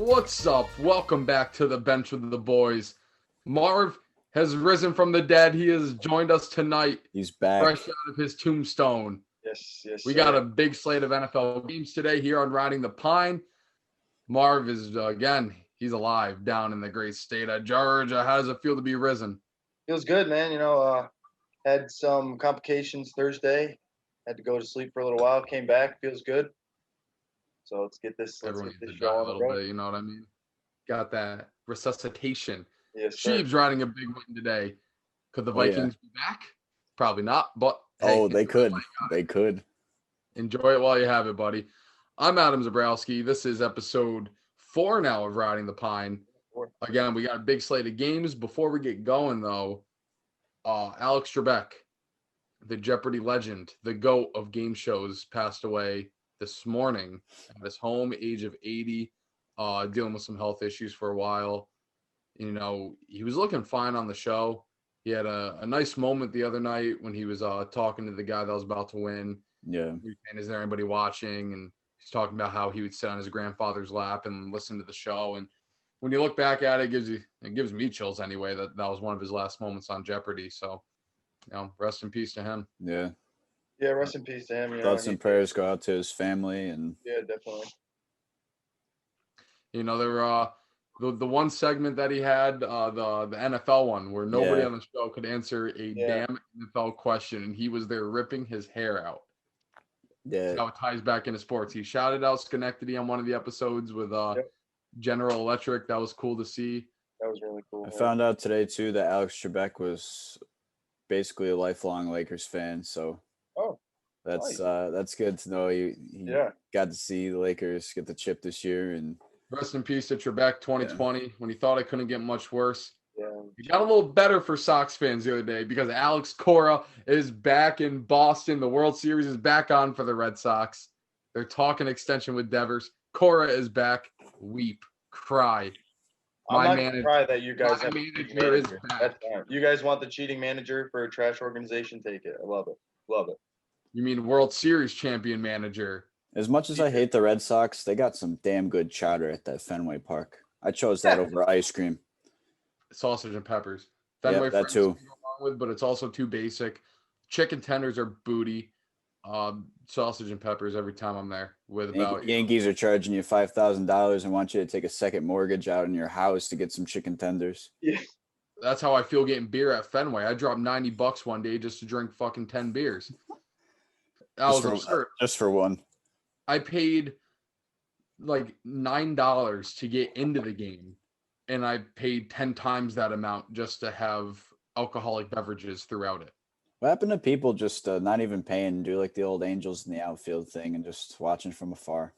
What's up? Welcome back to the bench with the boys. Marv has risen from the dead. He has joined us tonight. He's back. Fresh out of his tombstone. Yes. We got a big slate of NFL games today here on Riding the Pine. Marv is, he's alive down in the great state of Georgia. How does it feel to be risen? Feels good, man. Had some complications Thursday. Had to go to sleep for a little while. Came back. Feels good. So let's get this Everyone show needs to die a on the little road. bit, you know what I mean? Got that resuscitation. Yes, sir. Sheep's riding a big win today. Could the Oh, yeah. Vikings be back? Probably not, but hey, They could. They could. enjoy it while you have it, buddy. I'm Adam Zabrowski. This is episode 4 now of Riding the Pine. Again, we got a big slate of games. Before we get going, though, Alex Trebek, the Jeopardy legend, the GOAT of game shows, passed away this morning at his home, age of 80, dealing with some health issues for a while. You know, he was looking fine on the show. He had a nice moment the other night when he was talking to the guy that was about to win. Yeah. And is there anybody watching? And he's talking about how he would sit on his grandfather's lap and listen to the show. And when you look back at it, it gives me chills anyway. That was one of his last moments on Jeopardy. So, rest in peace to him. Yeah. Yeah, rest in peace to him. Thoughts and prayers go out to his family and Yeah, definitely. There were the one segment that he had, the NFL one, where nobody on the show could answer a damn NFL question, and he was there ripping his hair out. Yeah. That's how it ties back into sports. He shouted out Schenectady on one of the episodes with General Electric. That was cool to see. That was really cool. I found out today too that Alex Trebek was basically a lifelong Lakers fan, so that's good to know. He got to see the Lakers get the chip this year, and rest in peace to Trebek 2020 when he thought it couldn't get much worse. Yeah. It got a little better for Sox fans the other day because Alex Cora is back in Boston. The World Series is back on for the Red Sox. They're talking extension with Devers. Cora is back. Weep. Cry. I'm not gonna cry that you guys have manager is back. That's fine. You guys want the cheating manager for a trash organization? Take it. I love it. Love it. You mean World Series champion manager? as much as I hate the Red Sox, they got some damn good chowder at that Fenway Park. I chose that over ice cream. Sausage and peppers. Fenway that too. But it's also too basic. Chicken tenders are booty. Sausage and peppers every time I'm there. With about Yankees are charging you $5,000 and want you to take a second mortgage out in your house to get some chicken tenders. Yeah. That's how I feel getting beer at Fenway. I dropped $90 one day just to drink fucking 10 beers. That was absurd. Just for one. I paid like $9 to get into the game, and I paid 10 times that amount just to have alcoholic beverages throughout it. What happened to people just not even paying and do like the old Angels in the outfield thing and just watching from afar?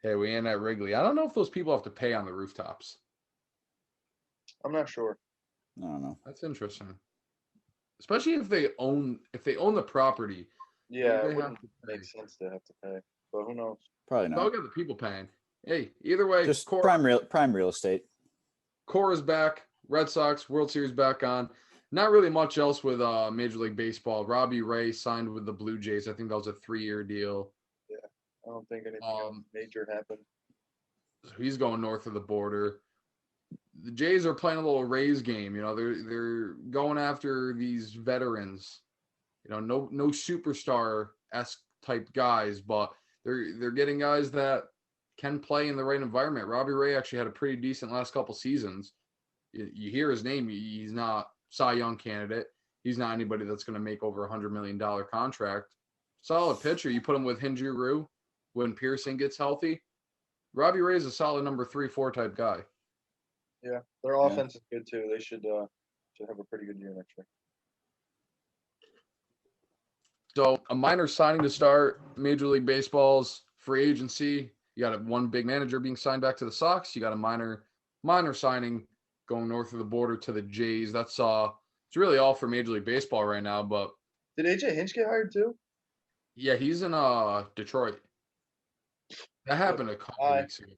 Hey, we ain't at Wrigley. I don't know if those people have to pay on the rooftops. I'm not sure. I don't know. That's interesting. Especially if they own the property. Yeah, it wouldn't make sense to have to pay. But who knows? Probably not. I'll get the people paying. Hey, either way, just prime real estate. Cora's back. Red Sox World Series back on. Not really much else with Major League Baseball. Robbie Ray signed with the Blue Jays. I think that was a 3-year deal. Yeah, I don't think anything major happened. So he's going north of the border. The Jays are playing a little Rays game. They're going after these veterans. No superstar-esque type guys, but they're getting guys that can play in the right environment. Robbie Ray actually had a pretty decent last couple seasons. You hear his name, he's not Cy Young candidate. He's not anybody that's going to make over $100 million contract. Solid pitcher. You put him with Hinju Ryu when Pearson gets healthy. Robbie Ray is a solid number 3-4 type guy. Yeah, their offense is good too. They should have a pretty good year next year. So a minor signing to start Major League Baseball's free agency. You got one big manager being signed back to the Sox. You got a minor signing going north of the border to the Jays. That's it's really all for Major League Baseball right now. But did AJ Hinch get hired too? Yeah, he's in Detroit. That happened a couple weeks ago.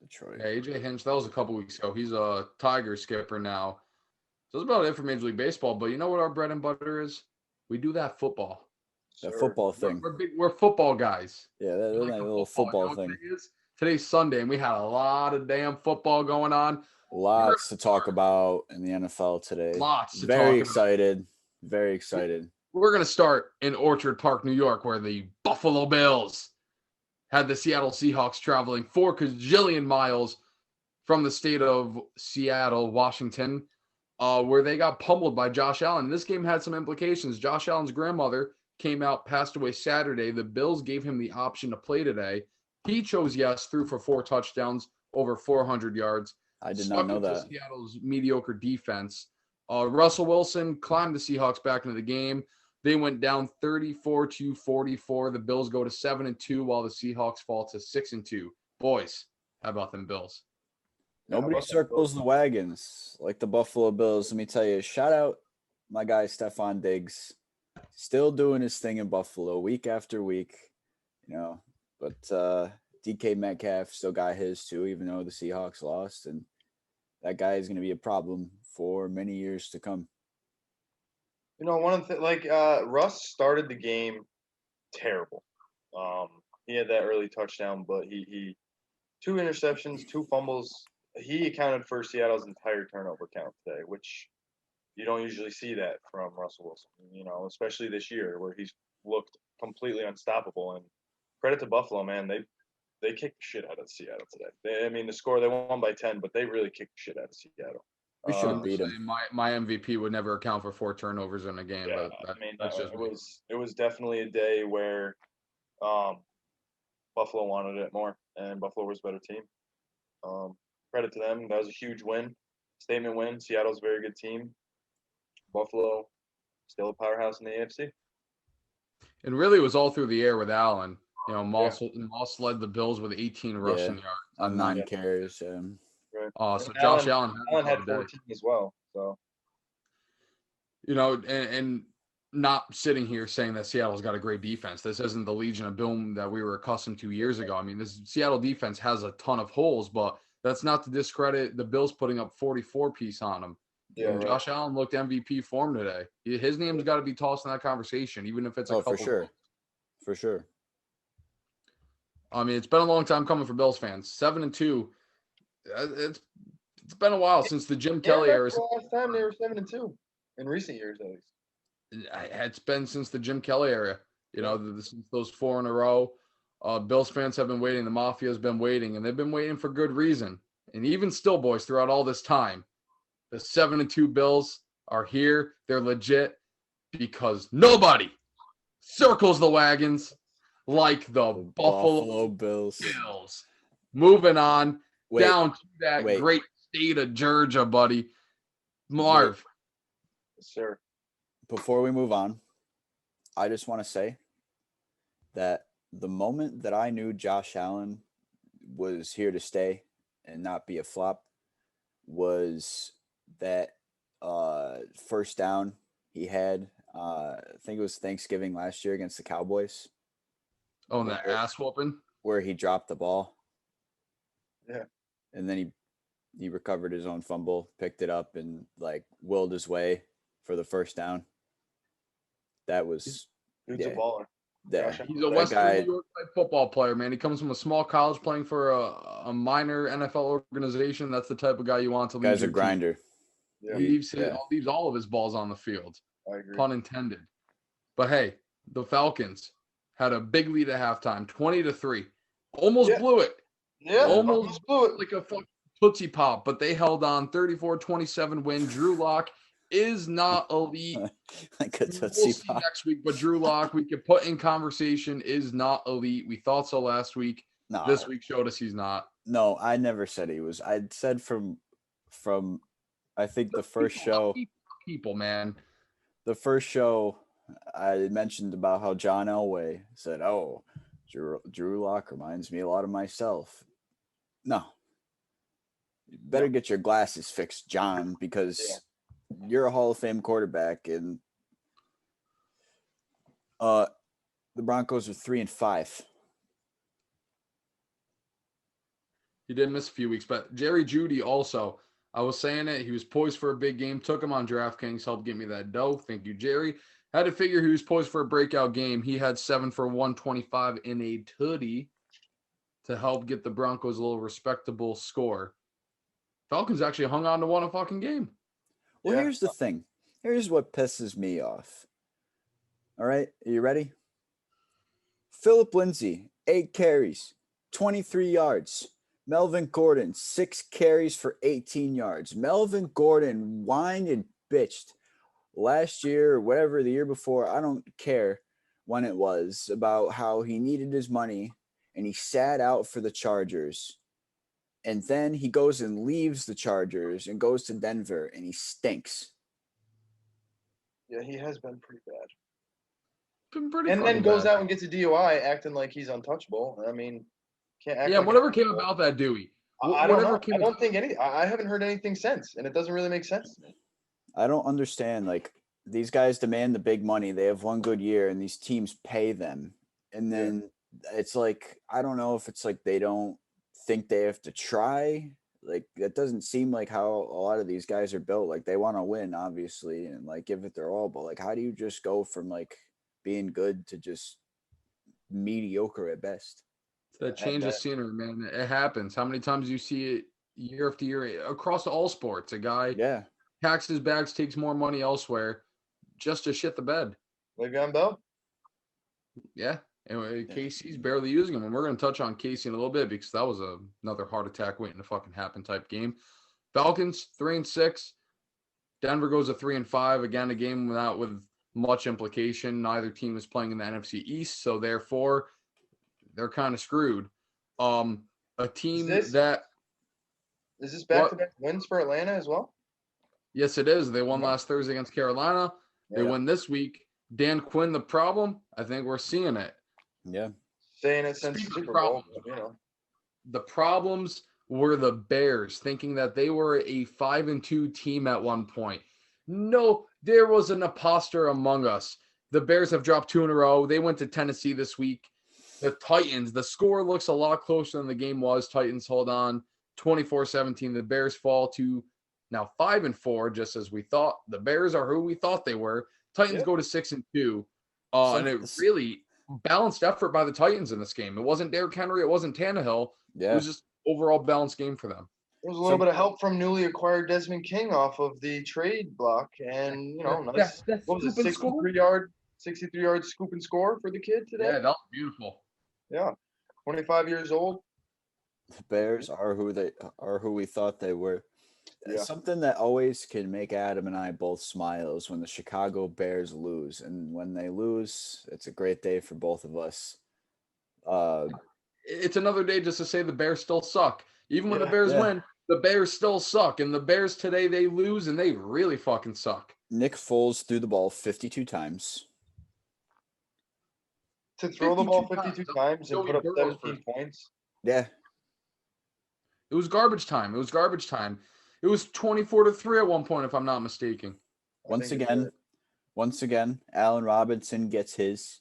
Detroit. Yeah, AJ Hinch, that was a couple weeks ago. He's a Tiger skipper now. So that's about it for Major League Baseball. But you know what our bread and butter is? We do that football. That football thing. We're football guys. Yeah, that little football thing. Today's Sunday, and we had a lot of damn football going on. Lots to talk about in the NFL today. Lots to Very talk excited. Very excited. We're going to start in Orchard Park, New York, where the Buffalo Bills had the Seattle Seahawks traveling 4 gajillion miles from the state of Seattle, Washington, where they got pummeled by Josh Allen. This game had some implications. Josh Allen's grandmother came out, passed away Saturday. The Bills gave him the option to play today. He chose yes, threw for 4 touchdowns, over 400 yards. I did not know that. Seattle's mediocre defense. Russell Wilson climbed the Seahawks back into the game. They went down 34-44. The Bills go to 7-2, while the Seahawks fall to 6-2. Boys, how about them Bills? Nobody circles the wagons like the Buffalo Bills. Let me tell you, shout out my guy Stephon Diggs. Still doing his thing in Buffalo week after week, but DK Metcalf still got his too, even though the Seahawks lost, and that guy is going to be a problem for many years to come. One of the Russ started the game terrible. He had that early touchdown, but he 2 interceptions, 2 fumbles. He accounted for Seattle's entire turnover count today, which you don't usually see that from Russell Wilson, especially this year where he's looked completely unstoppable. And credit to Buffalo, man. They kicked the shit out of Seattle today. The score, they won by 10, but they really kicked the shit out of Seattle. We should have beat him. My MVP would never account for 4 turnovers in a game. Yeah, but that's just it was definitely a day where Buffalo wanted it more, and Buffalo was a better team. Credit to them. That was a huge win, statement win. Seattle's a very good team. Buffalo, still a powerhouse in the AFC. And really, it was all through the air with Allen. Moss led the Bills with 18 rushing yards on 9 carries. Right. So Josh Allen had 14 as well. So, and not sitting here saying that Seattle's got a great defense. This isn't the Legion of Boom that we were accustomed to years ago. This Seattle defense has a ton of holes, but that's not to discredit the Bills putting up 44-piece on them. Yeah, right. Josh Allen looked MVP form today. His name's got to be tossed in that conversation, even if it's a couple. For sure. It's been a long time coming for Bills fans. 7-2. It's been a while since the Jim Kelly era. The last time they were 7-2 in recent years, at least. It's been since the Jim Kelly era. Since those 4 in a row. Bills fans have been waiting. The Mafia has been waiting, and they've been waiting for good reason. And even still, boys, throughout all this time, the 7-2 Bills are here. They're legit because nobody circles the wagons like the Buffalo Bills. Moving on down to that great state of Georgia, buddy. Marv. Yes, sir. Before we move on, I just want to say that the moment that I knew Josh Allen was here to stay and not be a flop was that first down he had, I think it was Thanksgiving last year against the Cowboys. Oh, and that ass whooping? Where he dropped the ball. Yeah. And then he recovered his own fumble, picked it up, and willed his way for the first down. That was a baller. Yeah, he's a Western New York type football player, man. He comes from a small college playing for a minor NFL organization. That's the type of guy you want to lead. Guy's a grinder. Yeah. He leaves all of his balls on the field. I agree. Pun intended. But hey, the Falcons had a big lead at halftime, 20-3. Almost blew it. Yeah, almost blew it. Like a fucking Tootsie Pop, but they held on. 34-27 win. Drew Lock is not elite. Like a Tootsie we'll see Pop. next week, but Drew Lock, we could put in conversation, is not elite. We thought so last week. No. This week showed us he's not. No, I never said he was. I said from I think the first show. People, man. The first show, I mentioned about how John Elway said, "Oh, Drew Lock reminds me a lot of myself." No, you better get your glasses fixed, John, because you're a Hall of Fame quarterback, and the Broncos are 3-5. He did miss a few weeks, but Jerry Jeudy also. I was saying it. He was poised for a big game. Took him on DraftKings. Helped get me that dough. Thank you, Jerry. Had to figure he was poised for a breakout game. He had 7 for 125 in a tutty to help get the Broncos a little respectable score. Falcons actually hung on to win a fucking game. Well, here's the thing. Here's what pisses me off. All right, are you ready? Phillip Lindsay, 8 carries, 23 yards. Melvin Gordon, 6 carries for 18 yards. Melvin Gordon whined and bitched last year or whatever, the year before, I don't care when it was, about how he needed his money and he sat out for the Chargers. And then he goes and leaves the Chargers and goes to Denver and he stinks. Yeah, he has been pretty bad. Been pretty and then goes bad. out and gets a DUI acting like he's untouchable. I mean, can't act like whatever came about that Dewey. I don't know. I don't think I haven't heard anything since, and it doesn't really make sense to me. I don't understand. Like, these guys demand the big money. They have one good year, and these teams pay them. And then it's like, I don't know if it's like they don't think they have to try. Like, that doesn't seem like how a lot of these guys are built. Like, they want to win, obviously, and like give it their all. But like, how do you just go from like being good to just mediocre at best? That change of scenery, man. It happens. How many times you see it year after year across all sports? A guy packs his bags, takes more money elsewhere just to shit the bed. Le'Veon Bell? Yeah. Anyway, Casey's barely using him. And we're going to touch on Casey in a little bit because that was another heart attack waiting to fucking happen type game. Falcons, 3-6. Denver goes to 3-5. Again, a game without with much implication. Neither team is playing in the NFC East, so therefore they're kind of screwed. A team is this back-to-back wins for Atlanta as well? Yes, it is. They won last Thursday against Carolina. They win this week. Dan Quinn, the problem? I think we're seeing it. Yeah. Saying it since the Super Bowl, The problems were the Bears, thinking that they were a 5-2 team at one point. No, there was an imposter among us. The Bears have dropped 2 in a row. They went to Tennessee this week. The Titans, the score looks a lot closer than the game was. Titans hold on 24-17. The Bears fall to now 5-4, just as we thought. The Bears are who we thought they were. Titans go to 6-2. And it really balanced effort by the Titans in this game. It wasn't Derrick Henry. It wasn't Tannehill. It was just overall balanced game for them. There was a little bit of help from newly acquired Desmond King off of the trade block. And, nice. What was it, 63-yard scoop and score for the kid today? Yeah, that was beautiful. Yeah, 25 years old. The Bears are who we thought they were. Yeah. Something that always can make Adam and I both smile is when the Chicago Bears lose, and when they lose, it's a great day for both of us. It's another day just to say the Bears still suck. Even when the Bears win, the Bears still suck, and the Bears today they lose, and they really fucking suck. Nick Foles threw the ball 52 times. To throw the ball 52 times and put up 17 points? Yeah. It was garbage time. It was 24-3 at one point, if I'm not mistaken. Once again, Allen Robinson gets his.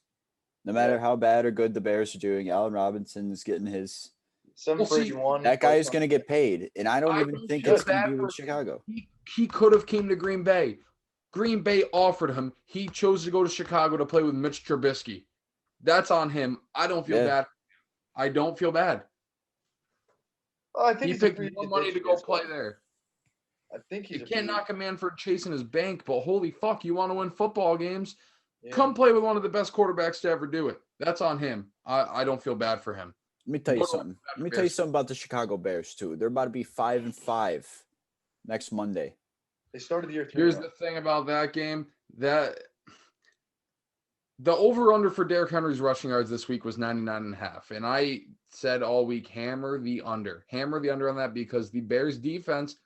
No matter how bad or good the Bears are doing, Allen Robinson is getting his. 7 for 81. That guy is going to get paid, and I don't even think it's going to be with Chicago. He could have came to Green Bay. Green Bay offered him. He chose to go to Chicago to play with Mitch Trubisky. That's on him. I don't feel bad. I don't feel bad. Well, I think he picked more money to go play there. I think you can't knock a man for chasing his bank, but holy fuck, you want to win football games? Yeah. Come play with one of the best quarterbacks to ever do it. That's on him. I don't feel bad for him. Let me tell you something. Let me tell you something about the Chicago Bears too. They're about to be 5-5 next Monday. They started the year 3-0. Here's the thing about that game. That the over-under for Derrick Henry's rushing yards this week was 99.5. And I said all week, hammer the under. Hammer the under on that because the Bears defense,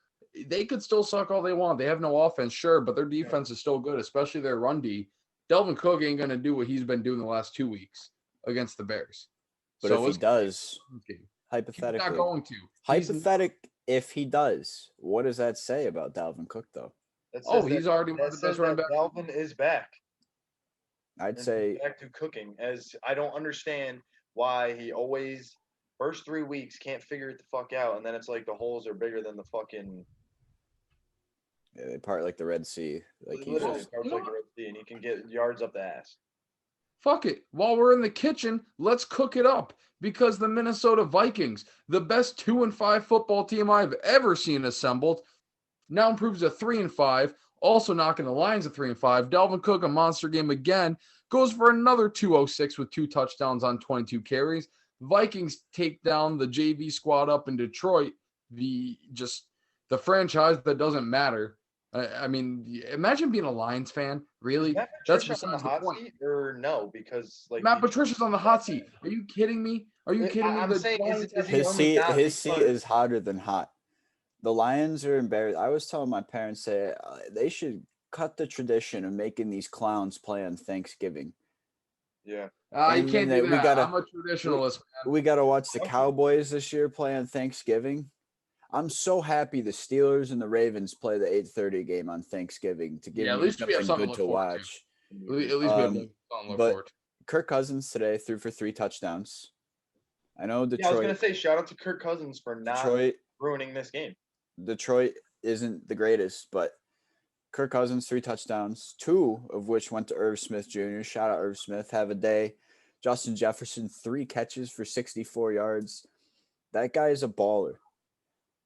they could still suck all they want. They have no offense, sure, but their defense is still good, especially their run D. Delvin Cook ain't going to do what he's been doing the last 2 weeks against the Bears. But so if he does, hypothetically, he's not going to. If he does, what does that say about Dalvin Cook, though? He's already one of the best running backs. Dalvin is back. I'd say back to cooking. As I don't understand why he always first 3 weeks can't figure it the fuck out, and then it's like the holes are bigger than the fucking. Yeah, they part like the Red Sea. Like literally parts like the Red Sea, and he can get yards up the ass. fuck it. While we're in the kitchen, let's cook it up. Because the Minnesota Vikings, the best 2-5 football team I've ever seen assembled, now improves to 3-5, also knocking the Lions at 3-5. Dalvin Cook, a monster game again, goes for another 206 with 2 touchdowns on 22 carries. Vikings take down the JV squad up in Detroit, the franchise that doesn't matter. I mean, imagine being a Lions fan. Really? That's besides the point. Seat or no? Because like Matt Patricia's on the hot seat. Are you kidding me? Are you kidding me? I'm saying his seat is hotter than hot. The Lions are embarrassed. I was telling my parents they should cut the tradition of making these clowns play on Thanksgiving. Yeah. You can't do that. I'm a traditionalist, man. We got to watch the Cowboys this year play on Thanksgiving. I'm so happy the Steelers and the Ravens play the 8:30 game on Thanksgiving to give me something good to watch. At least we have something to look forward to. Kirk Cousins today threw for 3 touchdowns. I know Detroit. Yeah, I was going to say shout out to Kirk Cousins for not ruining this game. Detroit isn't the greatest, but Kirk Cousins 3 touchdowns, 2 of which went to Irv Smith Jr. Shout out Irv Smith, have a day. Justin Jefferson 3 catches for 64 yards. That guy is a baller.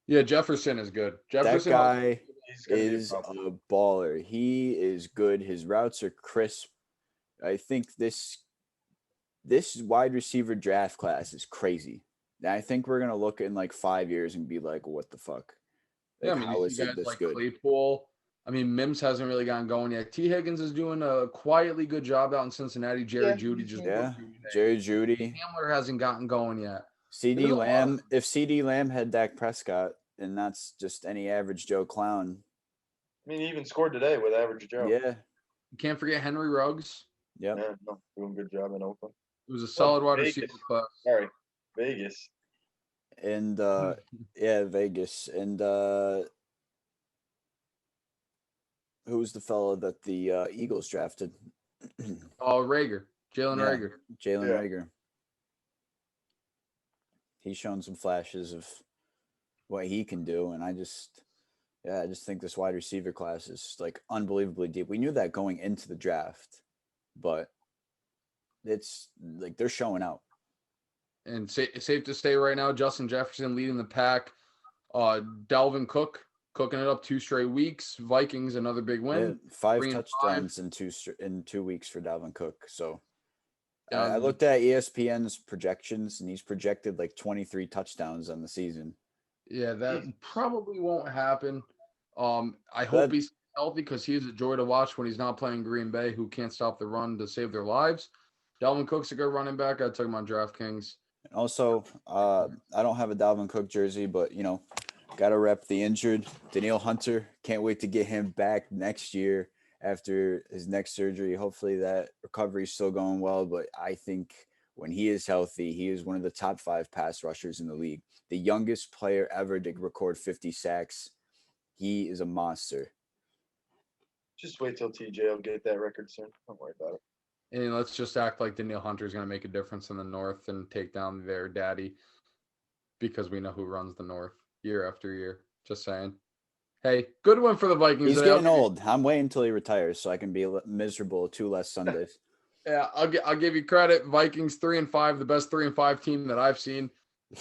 Yeah, Jefferson is good. That guy is a baller. He is good. His routes are crisp. I think this wide receiver draft class is crazy. And I think we're gonna look in like 5 years and be like, "What the fuck?" Like, yeah, I mean, how is it this like good? Claypool. I mean, Mims hasn't really gotten going yet. T. Higgins is doing a quietly good job out in Cincinnati. Jerry Jeudy Jerry Jeudy. Hamler hasn't gotten going yet. CD Lamb. If CD Lamb had Dak Prescott, and that's just any average Joe clown. I mean, he even scored today with average Joe. Yeah. You can't forget Henry Ruggs. Yep. Yeah, no, doing a good job in Oakland. It was a solid wide receiver class. Sorry, Vegas. And Vegas. And who's the fellow that the Eagles drafted? Rager. Jalen Rager. Jalen Rager. He's shown some flashes of what he can do, and I just think this wide receiver class is like unbelievably deep. We knew that going into the draft, but it's like they're showing out. And safe to say right now, Justin Jefferson leading the pack. Dalvin Cook cooking it up 2 straight weeks. Vikings another big win. 5 touchdowns in 2 weeks for Dalvin Cook. So I looked at ESPN's projections, and he's projected like 23 touchdowns on the season. Yeah, that probably won't happen. I hope he's healthy because he's a joy to watch when he's not playing Green Bay, who can't stop the run to save their lives. Dalvin Cook's a good running back. I took him on DraftKings. Also, I don't have a Dalvin Cook jersey, but, got to rep the injured. Danielle Hunter, can't wait to get him back next year after his neck surgery. Hopefully that recovery is still going well, but I think when he is healthy, he is one of the top 5 pass rushers in the league. The youngest player ever to record 50 sacks. He is a monster. Just wait till TJ will get that record soon. Don't worry about it. And let's just act like Danielle Hunter is going to make a difference in the North and take down their daddy, because we know who runs the North year after year. Just saying. Hey, good one for the Vikings. He's getting old. I'm waiting until he retires so I can be miserable 2 less Sundays. Yeah, I'll give you credit. Vikings 3-5, the best 3-5 team that I've seen.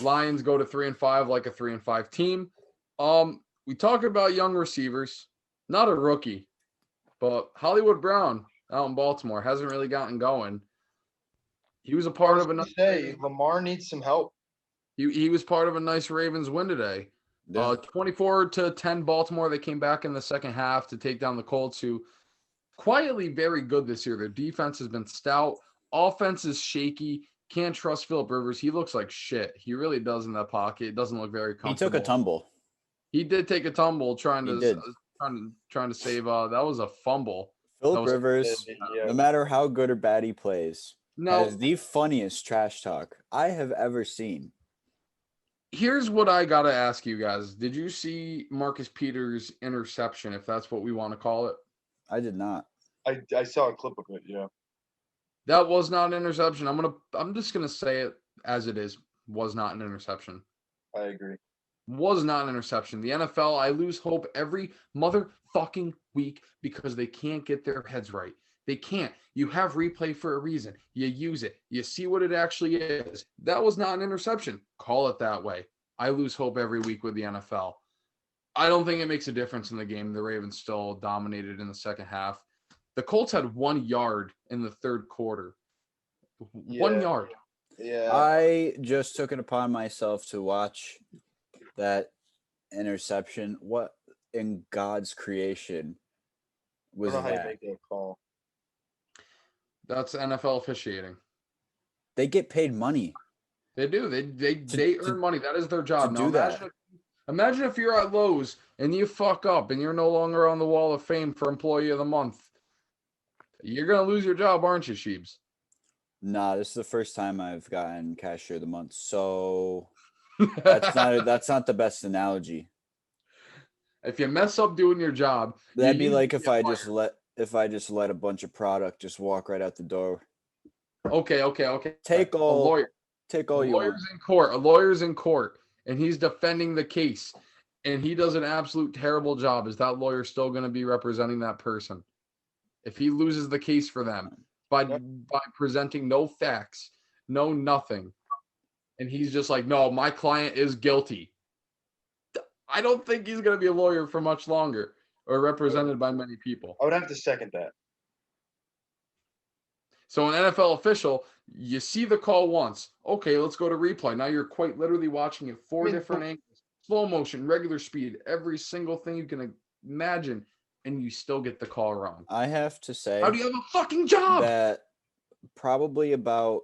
Lions go to 3-5 like a 3-5 team. We talk about young receivers, not a rookie, but Hollywood Brown out in Baltimore hasn't really gotten going. He was a part of a Lamar needs some help. He was part of a nice Ravens win today. 24-10 Baltimore. They came back in the second half to take down the Colts, who quietly very good this year. Their defense has been stout. Offense is shaky. Can't trust Phillip Rivers. He looks like shit. He really does in that pocket. It doesn't look very comfortable. He took a tumble. He did take a tumble trying to save. That was a fumble. Phillip Rivers, no matter how good or bad he plays, has the funniest trash talk I have ever seen. Here's what I got to ask you guys. Did you see Marcus Peters' interception, if that's what we want to call it? I did not. I saw a clip of it, yeah. That was not an interception. I'm just gonna say it as it is. Was not an interception. I agree. Was not an interception. The NFL, I lose hope every motherfucking week because they can't get their heads right. They can't. You have replay for a reason. You use it. You see what it actually is. That was not an interception. Call it that way. I lose hope every week with the NFL. I don't think it makes a difference in the game. The Ravens still dominated in the second half. The Colts had 1 yard in the third quarter. 1 yard. Yeah. I just took it upon myself to watch that interception. What in God's creation was I don't know how that? you make that call. That's NFL officiating. They get paid money. They do. They earn money. That is their job. To Now do imagine if you're at Lowe's and you fuck up and you're no longer on the Wall of Fame for Employee of the Month. You're gonna lose your job, aren't you, Sheebs? Nah, this is the first time I've gotten Cashier of the Month, so that's not the best analogy. If you mess up doing your job, that'd be like if I just let a bunch of product just walk right out the door. Okay. Take all you want. A lawyer's in court, and he's defending the case, and he does an absolute terrible job. Is that lawyer still going to be representing that person? If he loses the case for them by presenting no facts, no nothing, and he's just like, no, my client is guilty. I don't think he's going to be a lawyer for much longer or represented by many people. I would have to second that. So an NFL official, you see the call once. Okay, let's go to replay. Now you're quite literally watching it 4 different angles, slow motion, regular speed, every single thing you can imagine, and you still get the call wrong. I have to say, how do you have a fucking job? That probably about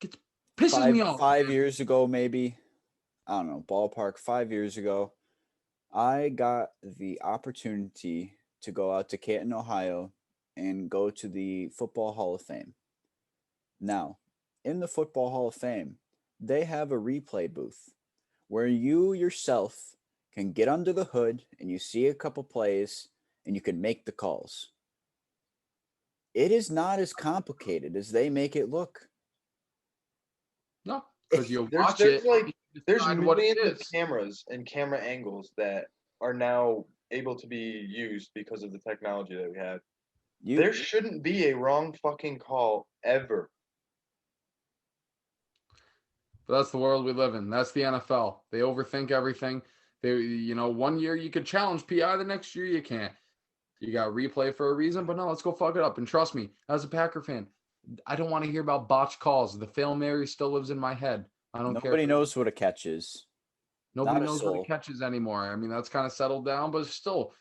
it pisses me off. 5 years ago, maybe. I don't know, ballpark 5 years ago, I got the opportunity to go out to Canton, Ohio, and go to the Football Hall of Fame. Now, in the Football Hall of Fame, they have a replay booth where you yourself can get under the hood and you see a couple plays and you can make the calls. It is not as complicated as they make it look. No, because you watch it. There's millions of cameras and camera angles that are now able to be used because of the technology that we have. There shouldn't be a wrong fucking call ever. But that's the world we live in. That's the NFL. They overthink everything. They, 1 year you could challenge PI, the next year you can't. You got replay for a reason, but no, let's go fuck it up. And trust me, as a Packer fan, I don't want to hear about botched calls. The Hail Mary still lives in my head. I don't care. Nobody knows what a catch is. Nobody knows what a catch is anymore. I mean, that's kind of settled down, but still,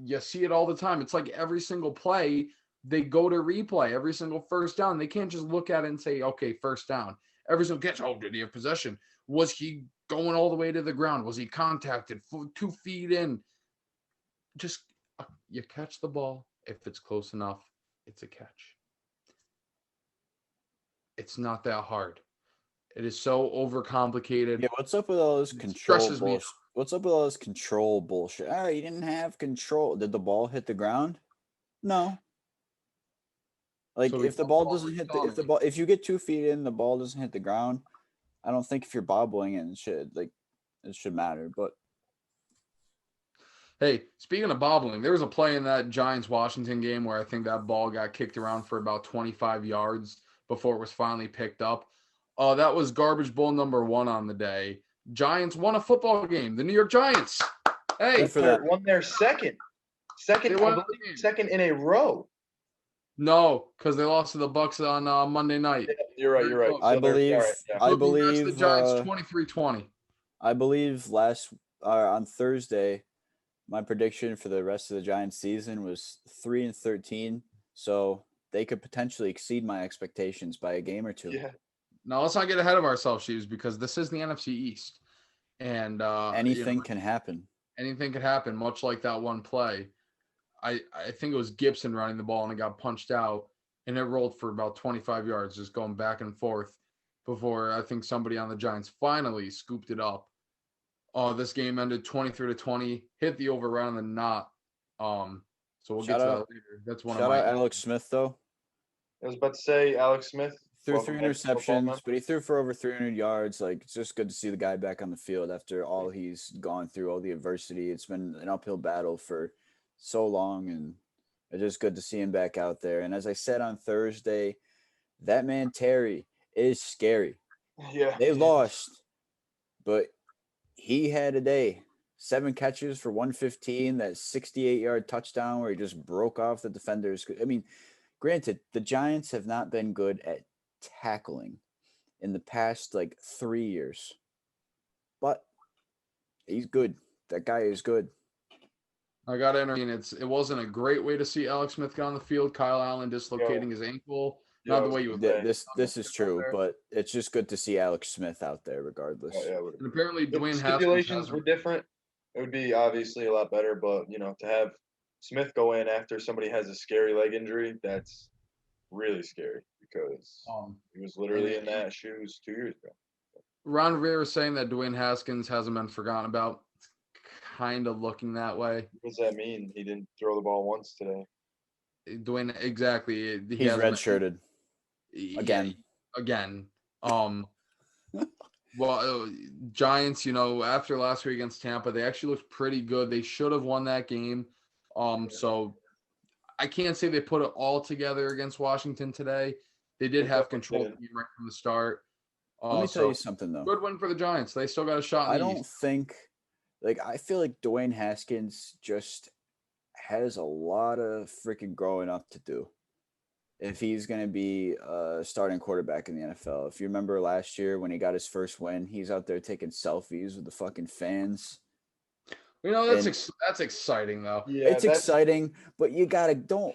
you see it all the time. It's like every single play, they go to replay, every single first down. They can't just look at it and say, okay, first down. Every single catch, did he have possession? Was he going all the way to the ground? Was he contacted 2 feet in? Just, you catch the ball. If it's close enough, it's a catch. It's not that hard. It is so overcomplicated. Yeah, what's up with all this control bullshit? What's up with all this control bullshit? You didn't have control. Did the ball hit the ground? No. Like, so if the ball doesn't hit if you get 2 feet in, the ball doesn't hit the ground, I don't think if you're bobbling it should matter. But hey, speaking of bobbling, there was a play in that Giants-Washington game where I think that ball got kicked around for about 25 yards before it was finally picked up. That was garbage bowl number 1 on the day. Giants won a football game. The New York Giants. Hey, won their second in a row. No, because they lost to the Bucks on Monday night. Yeah, you're right. I believe the Giants 23-20. I believe on Thursday, my prediction for the rest of the Giants season was 3-13. So they could potentially exceed my expectations by a game or 2. Yeah. Now let's not get ahead of ourselves, Shoes, because this is the NFC East, and anything can happen. Anything could happen. Much like that one play, I think it was Gibson running the ball and it got punched out, and it rolled for about 25 yards, just going back and forth before I think somebody on the Giants finally scooped it up. This game ended 23-20. Hit the over right on the knot. So we'll get to that later. That's one of my. Shout out Alex Smith though. I was about to say Alex Smith. Threw 3 interceptions, but he threw for over 300 yards. Like, it's just good to see the guy back on the field after all he's gone through, all the adversity. It's been an uphill battle for so long, and it's just good to see him back out there. And as I said on Thursday, that man Terry is scary. Yeah. They lost, but he had a day. 7 catches for 115, that 68-yard touchdown where he just broke off the defenders. I mean, granted, the Giants have not been good at tackling in the past 3 years, but he's good. That guy is good. I got to intervene. It wasn't a great way to see Alex Smith get on the field. Kyle Allen dislocating his ankle. Not the way you would. This is true, but it's just good to see Alex Smith out there, regardless. Yeah, and apparently, Dwayne stipulations were different. It would be obviously a lot better, but to have Smith go in after somebody has a scary leg injury, that's really scary because he was literally in that shoes 2 years ago. Ron Rivera is saying that Dwayne Haskins hasn't been forgotten about. It's kind of looking that way. What does that mean? He didn't throw the ball once today. Dwayne, exactly. He's redshirted. Again. Well, Giants, after last week against Tampa, they actually looked pretty good. They should have won that game. So I can't say they put it all together against Washington today. They did have control of the game right from the start. Let me tell you something, though. Good win for the Giants. They still got a shot in the East. I feel like Dwayne Haskins just has a lot of freaking growing up to do if he's going to be a starting quarterback in the NFL. If you remember last year when he got his first win, he's out there taking selfies with the fucking fans. That's exciting, though. Yeah, it's exciting, but you know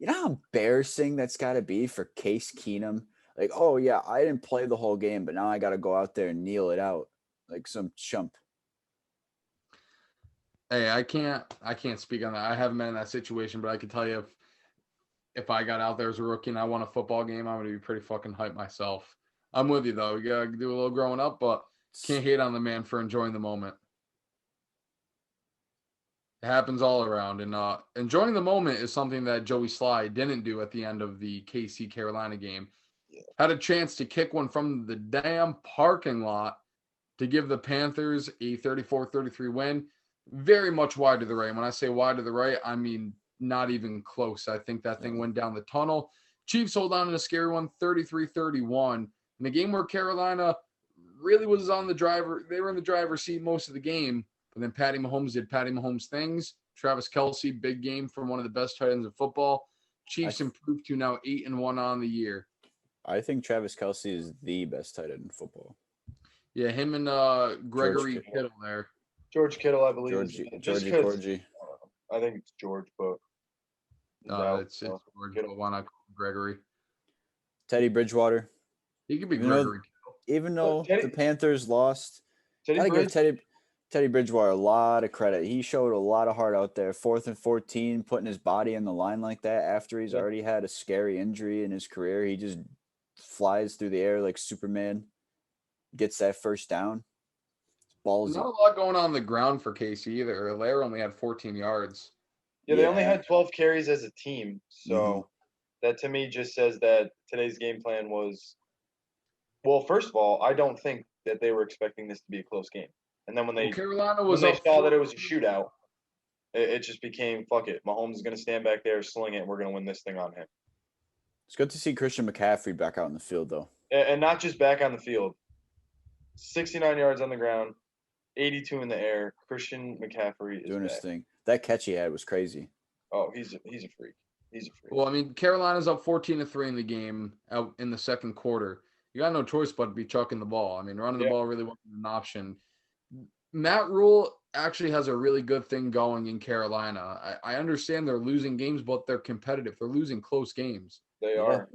how embarrassing that's got to be for Case Keenum? Like, oh, yeah, I didn't play the whole game, but now I got to go out there and kneel it out like some chump. Hey, I can't speak on that. I haven't been in that situation, but I can tell you if I got out there as a rookie and I won a football game, I'm going to be pretty fucking hyped myself. I'm with you, though. You got to do a little growing up, but can't hate on the man for enjoying the moment. It happens all around. And enjoying the moment is something that Joey Sly didn't do at the end of the KC Carolina game. Yeah. Had a chance to kick one from the damn parking lot to give the Panthers a 34-33 win. Very much wide to the right. When I say wide to the right, I mean not even close. I think that thing went down the tunnel. Chiefs hold on in a scary one, 33-31. In a game where Carolina really was on the driver. They were in the driver's seat most of the game. But then Patty Mahomes did Patty Mahomes things. Travis Kelce, big game from one of the best tight ends in football. Chiefs improved to now 8-1 on the year. I think Travis Kelce is the best tight end in football. Yeah, him and Gregory Kittle there. George Kittle, I believe. Georgie Corgi. I think it's George, but it's George. But why not Gregory? Teddy Bridgewater. He could be Gregory Kittle. Even though the Panthers lost, I give Teddy Bridgewater a lot of credit. He showed a lot of heart out there. 4th and 14, putting his body on the line like that after he's already had a scary injury in his career. He just flies through the air like Superman, gets that first down. Ballsy. Not a lot going on the ground for KC either. Lair only had 14 yards. Yeah, they only had 12 carries as a team. So that to me just says that today's game plan was, well, first of all, I don't think that they were expecting this to be a close game. And then when they saw that it was a shootout, it just became, fuck it. Mahomes is going to stand back there, sling it, and we're going to win this thing on him. It's good to see Christian McCaffrey back out in the field, though. And not just back on the field. 69 yards on the ground, 82 in the air. Christian McCaffrey is doing his thing. That catch he had was crazy. Oh, he's a freak. He's a freak. Well, I mean, Carolina's up 14-3 in the game out in the second quarter. You got no choice but to be chucking the ball. I mean, running the ball really wasn't an option. Matt Rule actually has a really good thing going in Carolina. I understand they're losing games, but they're competitive. They're losing close games. They are.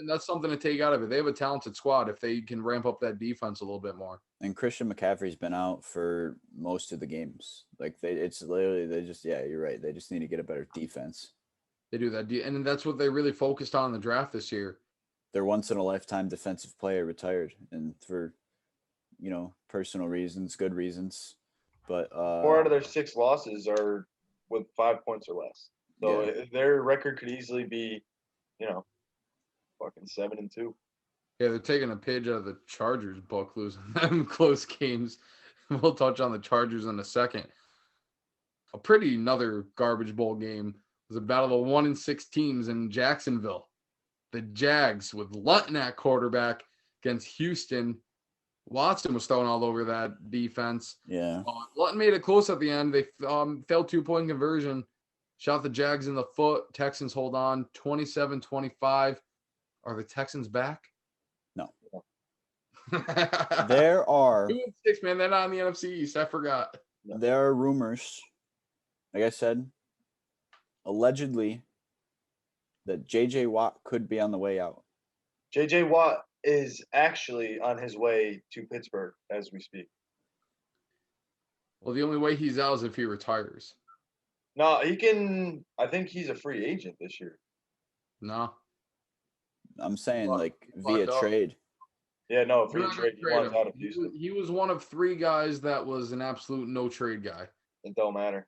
That's something to take out of it. They have a talented squad if they can ramp up that defense a little bit more. And Christian McCaffrey's been out for most of the games. You're right. They just need to get a better defense. They do that. And that's what they really focused on in the draft this year. Their once-in-a-lifetime defensive player retired, and for personal reasons, good reasons. But 4 out of their 6 losses are with 5 points or less. So their record could easily be, fucking 7-2. Yeah, they're taking a page out of the Chargers book, losing them close games. We'll touch on the Chargers in a second. another garbage bowl game. It was a battle of 1-6 teams in Jacksonville. The Jags with Lutton at quarterback against Houston. Watson was throwing all over that defense. Yeah. Lutton made it close at the end. They failed 2-point conversion. Shot the Jags in the foot. Texans hold on 27-25. Are the Texans back? No. There are 2-6, man. They're not in the NFC East. I forgot. There are rumors, like I said, allegedly that J.J. Watt could be on the way out. J.J. Watt is actually on his way to Pittsburgh as we speak. Well, the only way he's out is if he retires. No, he can. I think he's a free agent this year. No. I'm saying via trade. Yeah, no, free trade. He wants out of Houston. He was one of 3 guys that was an absolute no trade guy. It don't matter.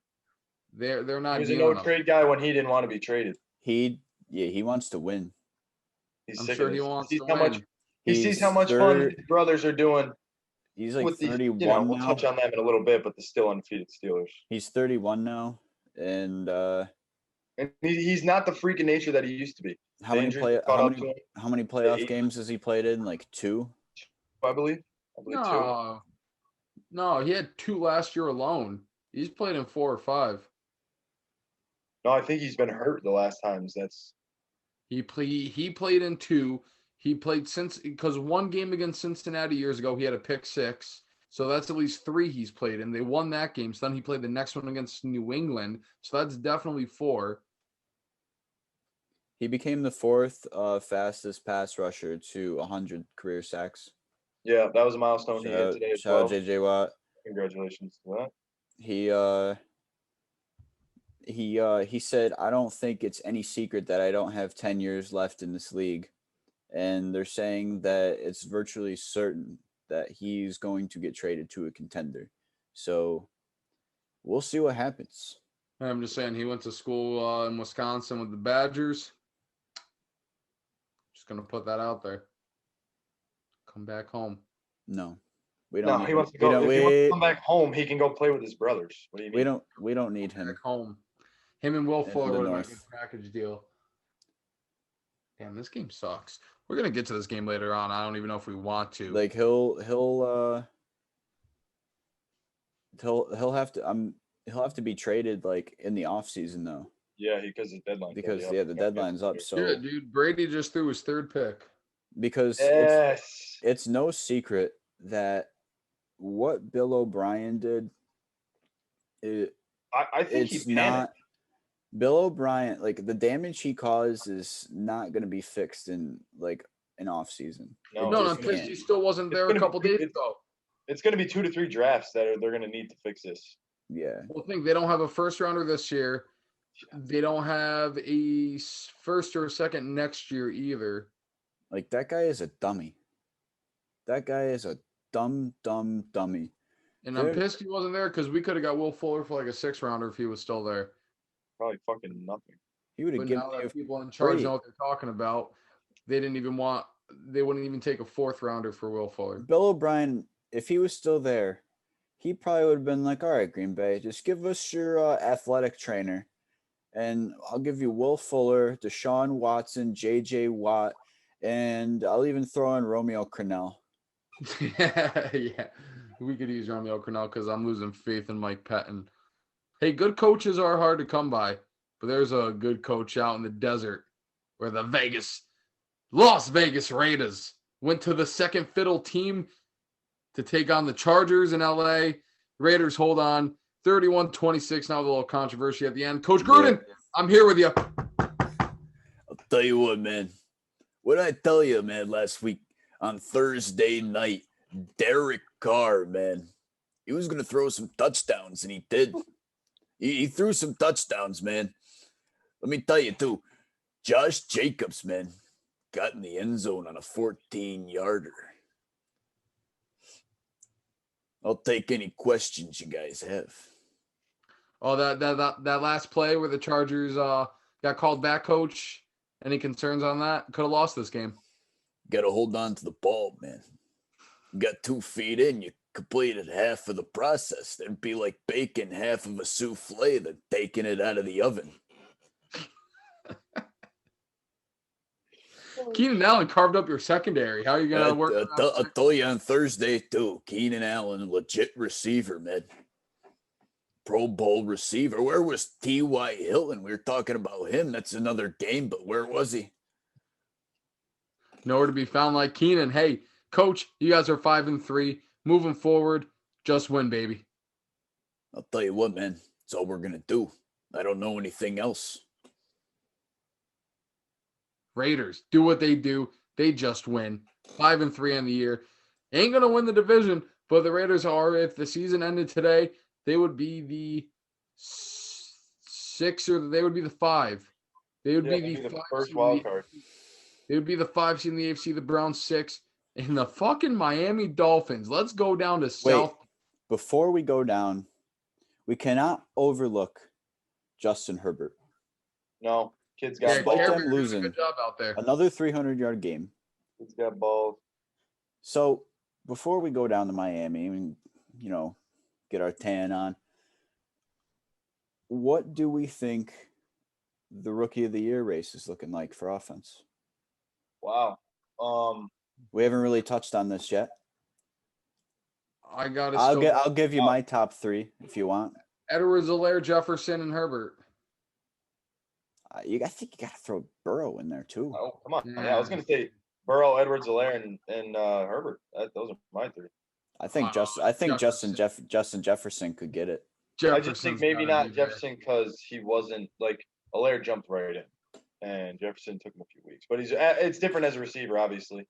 They're not. He was a no trade guy when he didn't want to be traded. He wants to win. He's sick of this. He sees how much fun his brothers are doing. He's like 31 we'll touch on them in a little bit, but they're still undefeated Steelers. He's 31 now, and he's not the freak of nature that he used to be. How many playoff games has he played in? Like 2? I believe 2. No, he had 2 last year alone. He's played in 4 or 5. No, I think he's been hurt the last times. He played in 2. He played because 1 game against Cincinnati years ago, he had a pick 6. So that's at least 3 he's played in. They won that game. So then he played the next one against New England. So that's definitely 4. He became the 4th fastest pass rusher to 100 career sacks. Yeah, that was a milestone he hit today as well. Shout out J.J. Watt. Congratulations to that. He said, I don't think it's any secret that I don't have 10 years left in this league. And they're saying that it's virtually certain that he's going to get traded to a contender. So we'll see what happens. I'm just saying he went to school in Wisconsin with the Badgers. Just going to put that out there. Come back home. No. We don't. No, he wants to go. If he wants to come back home, he can go play with his brothers. What do you mean? We don't need him. Back home. Him and Will Fuller would make a package deal. Damn, this game sucks. We're gonna get to this game later on. I don't even know if we want to. Like he'll have to be traded like in the off season though. Yeah, because the deadline. Because the deadline's up. So yeah, dude, Brady just threw his 3rd pick. Because it's no secret that what Bill O'Brien did. I think it's not. Bill O'Brien, like the damage he caused is not going to be fixed in like an off season. No, he still wasn't there a couple days ago. It's going to be 2 to 3 drafts that they're going to need to fix this. Yeah. Well, I think they don't have a 1st rounder this year. They don't have a 1st or 2nd next year either. Like that guy is a dummy. That guy is a dummy. And I'm pissed he wasn't there because we could have got Will Fuller for like a 6th rounder if he was still there. Probably fucking nothing. He would have given now that people in charge know what they're talking about. They wouldn't even take a 4th rounder for Will Fuller. Bill O'Brien, if he was still there, he probably would have been like, all right, Green Bay, just give us your athletic trainer. And I'll give you Will Fuller, Deshaun Watson, J.J. Watt, and I'll even throw in Romeo Crennel. Yeah. We could use Romeo Crennel because I'm losing faith in Mike Pettin. Hey, good coaches are hard to come by, but there's a good coach out in the desert where the Las Vegas Raiders went to the second fiddle team to take on the Chargers in LA. Raiders hold on 31-26. Now with a little controversy at the end. Coach Gruden, I'm here with you. I'll tell you what, man. What did I tell you, man, last week on Thursday night? Derek Carr, man. He was going to throw some touchdowns, and he did. He threw some touchdowns, man. Let me tell you, too. Josh Jacobs, man, got in the end zone on a 14-yarder. I'll take any questions you guys have. Oh, that last play where the Chargers got called back, Coach. Any concerns on that? Could have lost this game. Got to hold on to the ball, man. You got 2 feet in, you completed half of the process. It'd be like baking half of a souffle, then taking it out of the oven. Keenan Allen carved up your secondary. How are you going to work? I'll tell you on Thursday, too. Keenan Allen, legit receiver, man. Pro Bowl receiver. Where was T.Y. Hilton? We were talking about him. That's another game, but where was he? Nowhere to be found like Keenan. Hey, coach, you guys are 5-3. Moving forward, just win, baby. I'll tell you what, man. That's all we're going to do. I don't know anything else. Raiders do what they do. They just win. 5-3 on the year. Ain't going to win the division, but the Raiders are, if the season ended today, they would be the 6 or they would be the 5. They would be the first wild card. They would be the 5 seed in the AFC, the Browns 6, and the fucking Miami Dolphins. Let's go down to South. Before we go down, we cannot overlook Justin Herbert. No, kid's got balls. Them losing good job out there. Another 300-yard game. Kid's got balls. So before we go down to Miami and, get our tan on, what do we think the Rookie of the Year race is looking like for offense? Wow. We haven't really touched on this yet. I'll give you my top 3 if you want. Edwards-Helaire, Jefferson, and Herbert. I think you got to throw Burrow in there too. Oh, come on. Yeah, I was going to say Burrow, Edwards-Helaire, and Herbert. Those are my 3. I think Justin Jefferson could get it. I just think maybe not Jefferson because he wasn't like Helaire jumped right in, and Jefferson took him a few weeks. But it's different as a receiver, obviously.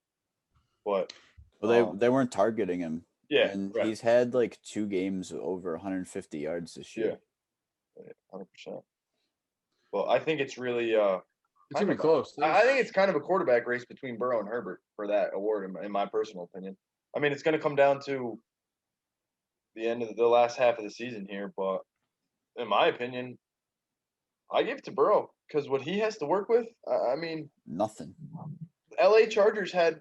But they weren't targeting him. Yeah, and he's had like 2 games over 150 yards this year. Yeah, 100%. Well, I think it's really it's gonna be close. I think it's kind of a quarterback race between Burrow and Herbert for that award, in my personal opinion. I mean, it's going to come down to the end of the last half of the season here, but in my opinion, I give it to Burrow because what he has to work with, I mean, nothing. LA Chargers had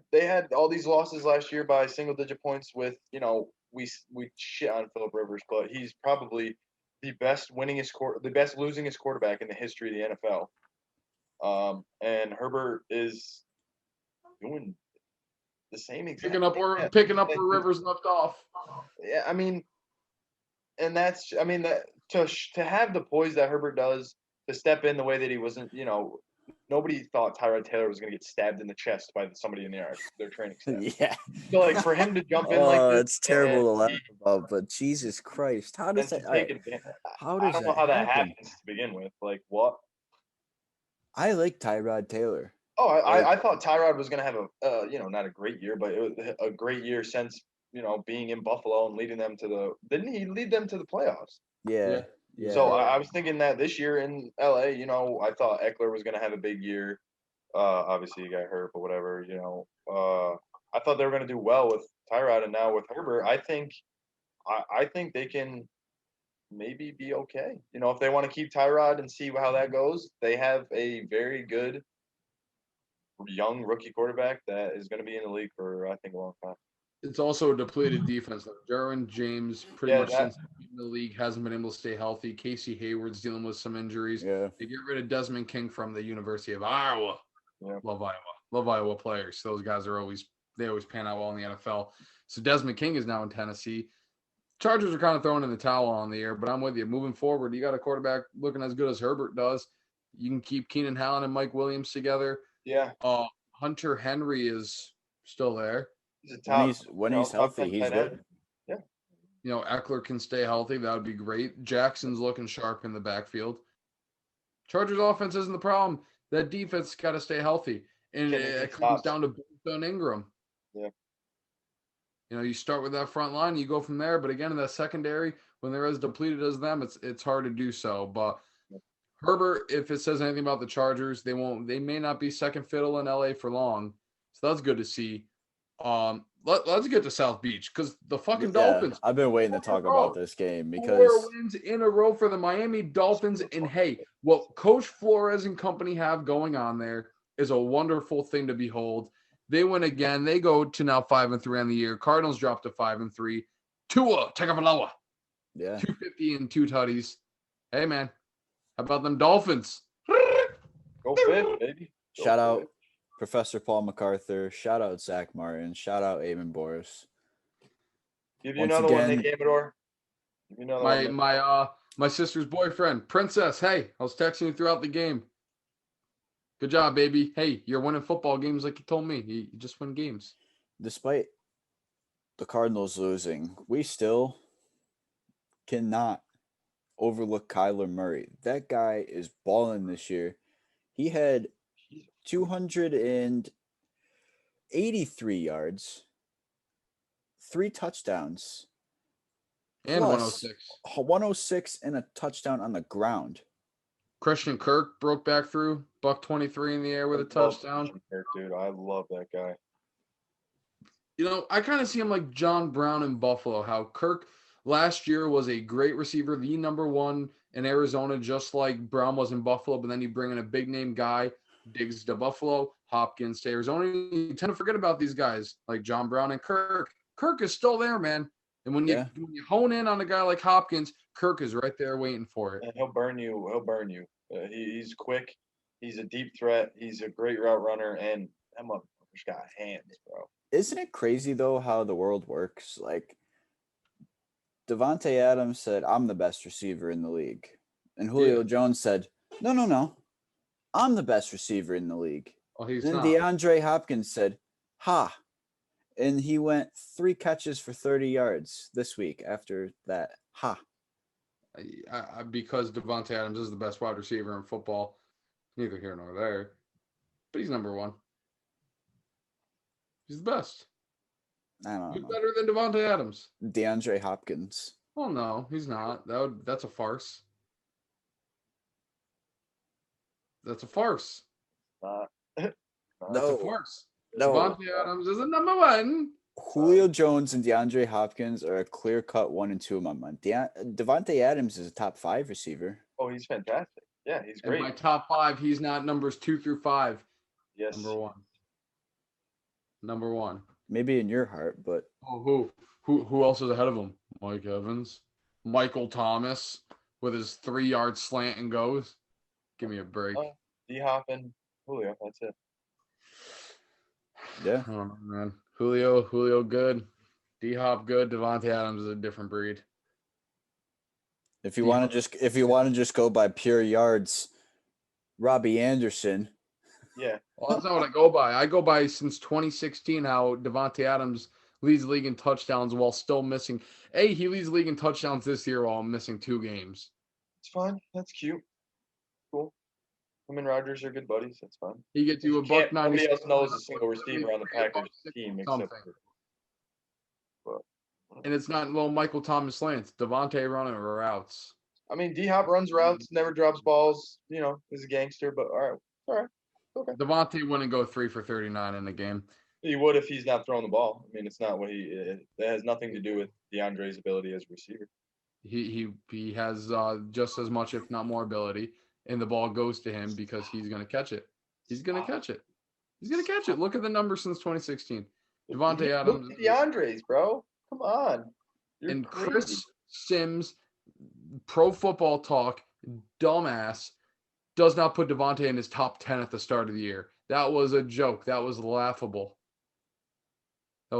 all these losses last year by single-digit points. With we shit on Phillip Rivers, but he's probably the best losingest quarterback in the history of the NFL. And Herbert is doing the same exact picking up where Rivers left off. Yeah, I mean, and that to have the poise that Herbert does, to step in the way that he wasn't, nobody thought Tyrod Taylor was going to get stabbed in the chest by somebody in their training staff. Yeah. So like for him to jump in like this, it's terrible to laugh about, but Jesus Christ, how does that? I don't know how that happens to begin with. Like what? I like Tyrod Taylor. Oh, I thought Tyrod was going to have not a great year, but it was a great year since, being in Buffalo and leading them didn't he lead them to the playoffs? Yeah. So I was thinking that this year in LA, I thought Eckler was going to have a big year. Obviously he got hurt, but whatever, I thought they were going to do well with Tyrod, and now with Herbert, I think they can maybe be okay. If they want to keep Tyrod and see how that goes, they have a very good young rookie quarterback that is going to be in the league for, I think, a long time. It's also a depleted defense. Derwin James, pretty much since the league, hasn't been able to stay healthy. Casey Hayward's dealing with some injuries. Yeah. They get rid of Desmond King from the University of Iowa. Yeah. Love Iowa. Love Iowa players. Those guys always pan out well in the NFL. So Desmond King is now in Tennessee. Chargers are kind of throwing in the towel on the air, but I'm with you. Moving forward, you got a quarterback looking as good as Herbert does. You can keep Keenan Allen and Mike Williams together. Yeah. Hunter Henry is still there. He's a top, when he's healthy, he's good. Yeah. Eckler can stay healthy. That would be great. Jackson's looking sharp in the backfield. Chargers offense isn't the problem. That defense got to stay healthy. And it comes down to Bosa and Ingram. Yeah. You start with that front line, you go from there. But again, in that secondary, when they're as depleted as them, it's hard to do so. But Herbert, if it says anything about the Chargers, they may not be second fiddle in LA for long. So that's good to see. Let's get to South Beach because the fucking Dolphins. I've been waiting to talk about this game because 4 wins in a row for the Miami Dolphins. And hey, what Coach Flores and company have going on there is a wonderful thing to behold. They win again. They go to now 5-3 on the year. Cardinals dropped to 5-3. Tua Tagovailoa. Yeah. 250 and 2 tutties. Hey, man. How about them Dolphins? Go fit, baby. Shout out Professor Paul MacArthur. Shout out Zach Martin. Shout out Eamon Boris. Give you another one, Nick Amador. My sister's boyfriend, Princess. Hey, I was texting you throughout the game. Good job, baby. Hey, you're winning football games like you told me. You just win games. Despite the Cardinals losing, we still cannot overlook Kyler Murray. That guy is balling this year. He had 283 yards, 3 touchdowns, and 106. 106 and a touchdown on the ground. Christian Kirk broke back through, $123 in the air with a touchdown. Kirk, dude, I love that guy. You know, I kind of see him like John Brown in Buffalo, how Kirk last year was a great receiver, the number one in Arizona, just like Brown was in Buffalo, but then you bring in a big-name guy, Diggs to Buffalo, Hopkins to Arizona. You tend to forget about these guys like John Brown and Kirk. Kirk is still there, man. And when you hone in on a guy like Hopkins, Kirk is right there waiting for it. And he'll burn you. He'll burn you. He's quick. He's a deep threat. He's a great route runner, and that motherfucker's got hands, bro. Isn't it crazy though how the world works? Like Devontae Adams said, "I'm the best receiver in the league," and Julio Jones said, "No, I'm the best receiver in the league." Oh, he's then not. DeAndre Hopkins said, "Ha." And he went 3 catches for 30 yards this week after that. Ha. Because Devontae Adams is the best wide receiver in football, neither here nor there. But he's number one. He's the best. I don't know. He's better than Devontae Adams. DeAndre Hopkins. Oh, no, he's not. That's a farce. That's a farce. Not. That's a farce. No. Devontae Adams is the number one. Julio Jones and DeAndre Hopkins are a clear-cut 1 and 2 in my mind. Devontae Adams is a top 5 receiver. Oh, he's fantastic. Yeah, he's great. In my top 5, he's not numbers 2 through 5. Yes. Number one. Maybe in your heart, but who else is ahead of him? Mike Evans, Michael Thomas with his 3-yard slant and goes. Give me a break. D-Hop and Julio. That's it. Yeah. Oh man, Julio good, D-Hop good. Devontae Adams is a different breed. If you want to just go by pure yards, Robbie Anderson. Yeah. Well, that's not what I go by. I go by since 2016 how Devontae Adams leads the league in touchdowns while still missing. He leads the league in touchdowns this year while missing 2 games. It's fine. That's cute. Cool. Him and Rodgers are good buddies. That's fine. He gets you a $1.90. Nobody else knows a single receiver on the Packers team except for. And it's not Michael Thomas slants. Devontae running routes. I mean, D-Hop runs routes, never drops balls. You know, he's a gangster. But all right, okay. Devontae wouldn't go 3 for 39 in the game. He would if he's not throwing the ball. I mean, it's not what it has nothing to do with DeAndre's ability as a receiver. He has just as much, if not more, ability, and the ball goes to him because he's going to catch it. He's going to catch it. Look at the numbers since 2016. Devontae Adams. Look at DeAndre's, bro. Come on. And Chris Sims, Pro Football Talk, dumbass, does not put Devontae in his top 10 at the start of the year. That was a joke. That was laughable. I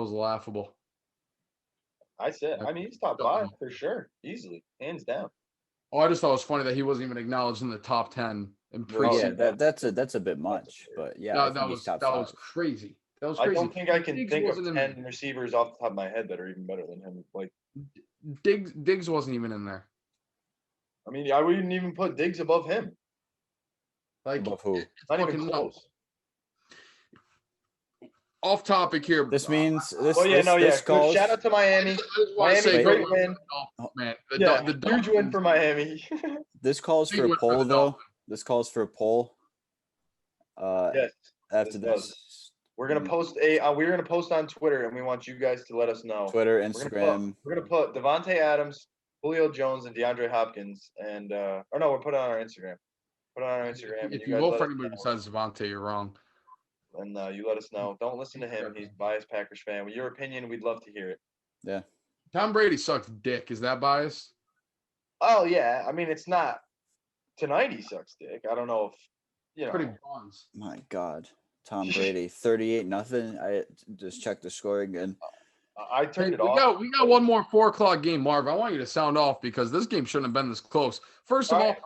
mean, he's top 5 for sure. Easily. Hands down. Oh, I just thought it was funny that he wasn't even acknowledged in the top 10 in preseason. Yeah, that's a bit much, but yeah, that was crazy. That was crazy. I don't think I can think of 10 receivers off the top of my head that are even better than him. Like Diggs wasn't even in there. I mean, I wouldn't even put Diggs above him. Like above who? Not even close. Off topic here. This means this. Calls, shout out to Miami. Miami, great win. Oh man, the huge win for Miami. This calls for a poll, though. This calls for a poll. Yes. After this, we're gonna post on Twitter, and we want you guys to let us know. Twitter, Instagram. We're gonna put Devontae Adams, Julio Jones, and DeAndre Hopkins, and we'll put it on our Instagram. Put it on our Instagram. If you vote for anybody besides Devontae, you're wrong. And you let us know. Don't listen to him. He's a biased Packers fan. With your opinion, we'd love to hear it. Yeah. Tom Brady sucks dick. Is that biased? Oh yeah, I mean it's not. Tonight he sucks dick. I don't know if Pretty buns. My God, Tom Brady, 38-0. I just checked the score again. I turned it off. We got one more 4:00 game, Marv. I want you to sound off because this game shouldn't have been this close. First of all,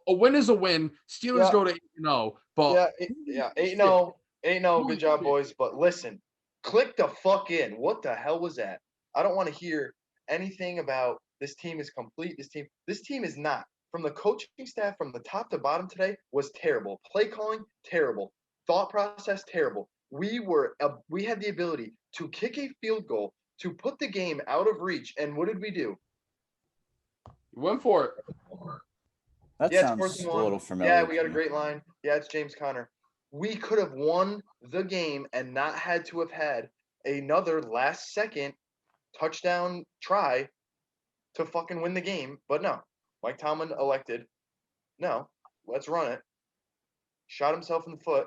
a win is a win. Steelers go to 8-0, but 8-0, 8-0. Good job, boys. But listen, click the fuck in. What the hell was that? I don't want to hear anything about this team is complete. This team is not. From the coaching staff, from the top to bottom today, was terrible. Play calling, terrible. Thought process, terrible. We had the ability to kick a field goal to put the game out of reach, and what did we do? You went for it. That sounds a little familiar. Yeah, we got a great line. Yeah, it's James Conner. We could have won the game and not had to have had another last-second touchdown try to fucking win the game, but no. Mike Tomlin elected, no, let's run it. Shot himself in the foot.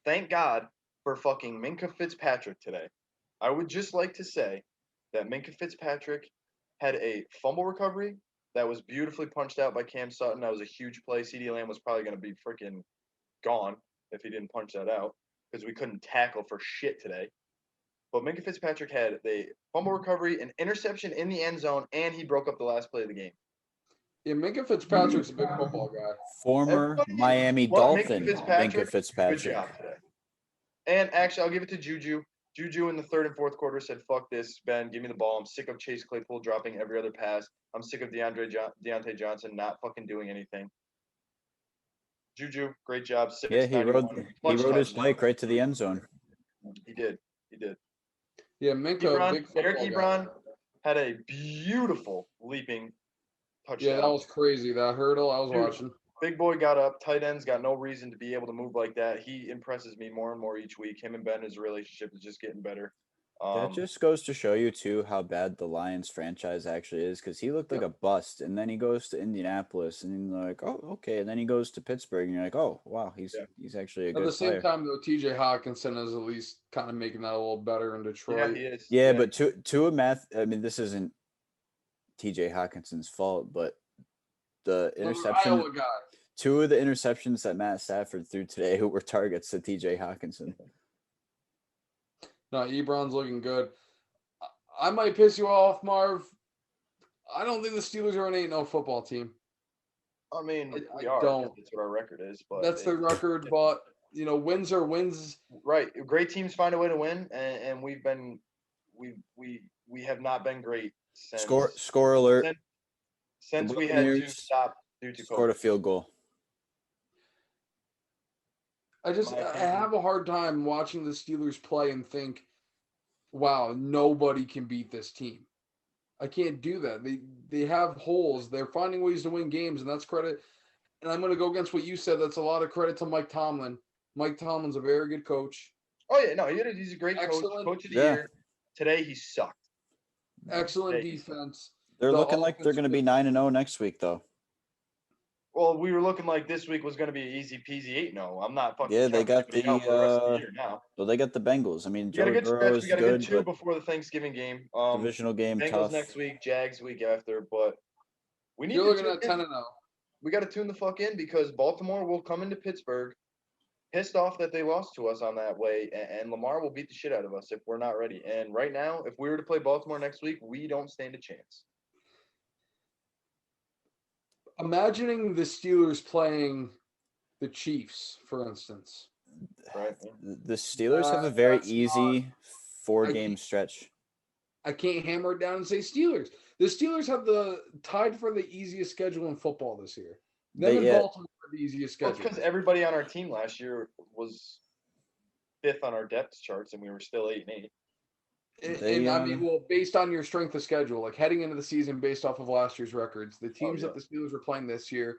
Thank God for fucking Minkah Fitzpatrick today. I would just like to say that Minkah Fitzpatrick had a fumble recovery that was beautifully punched out by Cam Sutton. That was a huge play. CeeDee Lamb was probably going to be freaking gone if he didn't punch that out because we couldn't tackle for shit today. But Minkah Fitzpatrick had a fumble recovery, an interception in the end zone, and he broke up the last play of the game. Yeah, Minkah Fitzpatrick's a big football guy. Former Miami Dolphin Minkah Fitzpatrick. Good job today. And actually, I'll give it to Juju. Juju in the third and fourth quarter said, fuck this, Ben, give me the ball. I'm sick of Chase Claypool dropping every other pass. I'm sick of Deontay Johnson not fucking doing anything. Juju, great job. Yeah, he rode his bike right to the end zone. He did. Yeah, Minkah, Eric Ebron had a beautiful leaping touchdown. Yeah, that was crazy. That hurdle I was watching. Big boy got up. Tight end's got no reason to be able to move like that. He impresses me more and more each week. Him and Ben, his relationship is just getting better. That just goes to show you, too, how bad the Lions franchise actually is, because he looked like a bust, and then he goes to Indianapolis, and you're like, oh, okay, and then he goes to Pittsburgh, and you're like, oh, wow, he's actually a good player. At the same time, though, T.J. Hawkinson is at least kind of making that a little better in Detroit. Yeah, he is. Yeah, but I mean, this isn't T.J. Hawkinson's fault, but the interception, two of the interceptions that Matt Stafford threw today were targets to T.J. Hawkinson. No, Ebron's looking good. I might piss you off, Marv. I don't think the Steelers are an 8-0 football team. I mean, we are. That's what our record is. But that's the record, but, wins are wins. Right. Great teams find a way to win, and we have not been great since. Score alert. Since we had to stop due to COVID. Scored a field goal. I have a hard time watching the Steelers play and think, wow, nobody can beat this team. I can't do that. They have holes. They're finding ways to win games, and that's credit. And I'm going to go against what you said. That's a lot of credit to Mike Tomlin. Mike Tomlin's a very good coach. Oh, yeah. No, he's a great coach of the year. Today, he sucked. Excellent defense. They're looking like they're going to be 9-0 next week, though. Well, we were looking like this week was going to be easy peasy 8-0. I'm not fucking. Yeah, they got the rest of the year now. Well, they got the Bengals. I mean, Joe Burrow is good. We got a good two before the Thanksgiving game. Divisional game. Bengals tough. Next week, Jags week after, but we need. You're looking at 10-0. We got to tune the fuck in because Baltimore will come into Pittsburgh, pissed off that they lost to us on that way, and Lamar will beat the shit out of us if we're not ready. And right now, if we were to play Baltimore next week, we don't stand a chance. Imagining the Steelers playing the Chiefs, for instance. Right. The Steelers have a very easy 4-game stretch. I can't hammer it down and say Steelers. The Steelers have tied for the easiest schedule in football this year. Them and Baltimore have the easiest schedule. Well, because everybody on our team last year was 5th on our depth charts, and we were still 8-8. I mean, well, based on your strength of schedule, like heading into the season based off of last year's records, the teams that the Steelers were playing this year,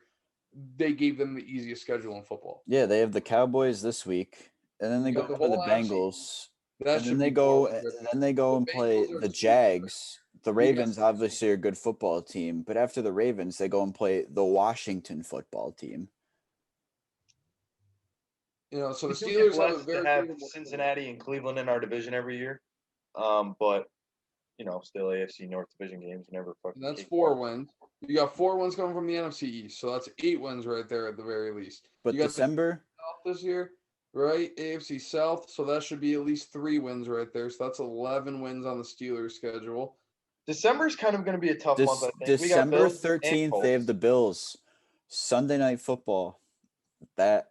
they gave them the easiest schedule in football. Yeah, they have the Cowboys this week, and then they go play the Bengals. And then they go and play the Jags. The Ravens obviously are a good football team, but after the Ravens, they go and play the Washington football team. So the Steelers have a very have Cincinnati and Cleveland in our division every year. But still AFC North Division games. Never fucking. And that's 4 wins. You got 4 wins coming from the NFC East, so that's 8 wins right there at the very least. But you got December the South this year, right? AFC South, so that should be at least 3 wins right there. So that's 11 wins on the Steelers schedule. December's kind of going to be a tough month, I think. December 13th, they have the Bills. Sunday Night Football. That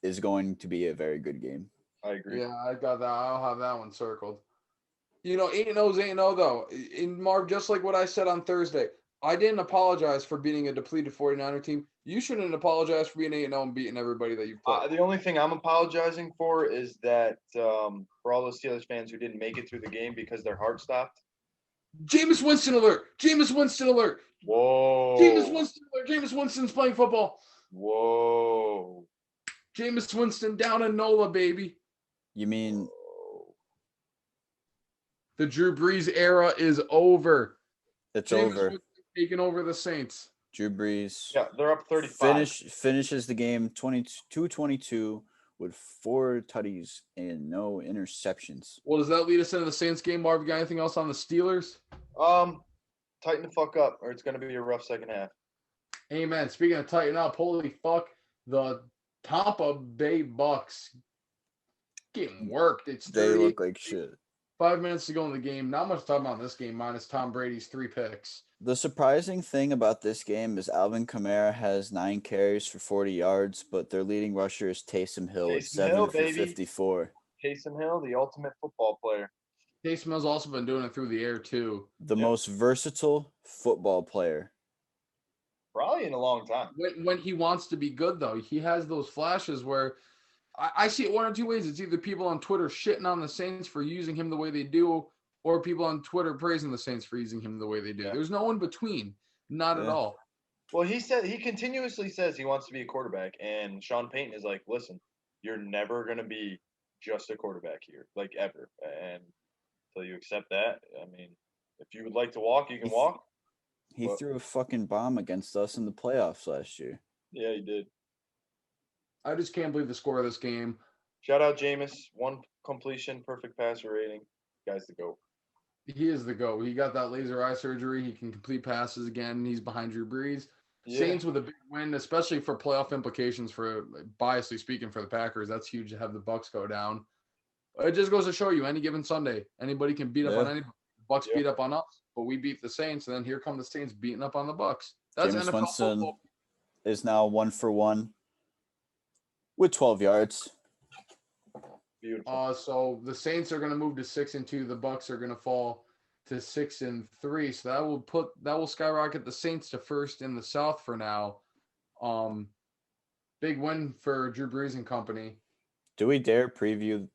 is going to be a very good game. I agree. Yeah, I got that. I'll have that one circled. 8-0 is 8-0 though. In Marv, just like what I said on Thursday, I didn't apologize for beating a depleted 49er team. You shouldn't apologize for being 8-0 and beating everybody that you've played. The only thing I'm apologizing for is that for all those Steelers fans who didn't make it through the game because their heart stopped. Jameis Winston alert! Jameis Winston alert! Whoa! Jameis Winston alert! Jameis Winston's playing football. Whoa! Jameis Winston down in NOLA, baby. You mean the Drew Brees era is over? It's Jameis over. Winston taking over the Saints. Drew Brees. Yeah, they're up 35. Finishes the game 22-22 with 4 tutties and no interceptions. Well, does that lead us into the Saints game, Marv? You got anything else on the Steelers? Tighten the fuck up, or it's going to be a rough second half. Amen. Speaking of tighten up, holy fuck, the Tampa Bay Bucks getting worked. They look like shit. 5 minutes to go in the game. Not much to talk about in this game, minus Tom Brady's 3 picks. The surprising thing about this game is Alvin Kamara has 9 carries for 40 yards, but their leading rusher is Taysom Hill at 7 for 54. Taysom Hill, the ultimate football player. Taysom Hill's also been doing it through the air, too. The most versatile football player. Probably in a long time. When he wants to be good, though, he has those flashes where I see it one or two ways. It's either people on Twitter shitting on the Saints for using him the way they do, or people on Twitter praising the Saints for using him the way they do. Yeah. There's no in between. Not at all. Well, he continuously says he wants to be a quarterback, and Sean Payton is like, listen, you're never going to be just a quarterback here, like ever. And until you accept that, I mean, if you would like to walk, you can walk. He threw a fucking bomb against us in the playoffs last year. Yeah, he did. I just can't believe the score of this game. Shout out Jameis. 1 completion, perfect passer rating. Guy's the GOAT. He is the GOAT. He got that laser eye surgery. He can complete passes again. He's behind Drew Brees. Yeah. Saints with a big win, especially for playoff implications for, biasly speaking, for the Packers. That's huge to have the Bucs go down. It just goes to show you, any given Sunday, anybody can beat up on anybody. Bucs beat up on us, but we beat the Saints, and then here come the Saints beating up on the Bucs. That's Jameis NFL Winston football. Is now 1 for 1 with 12 yards. Beautiful. So the Saints are going to move to 6-2. The Bucs are going to fall to 6-3. So that will skyrocket the Saints to first in the South for now. Big win for Drew Brees and company. Do we dare preview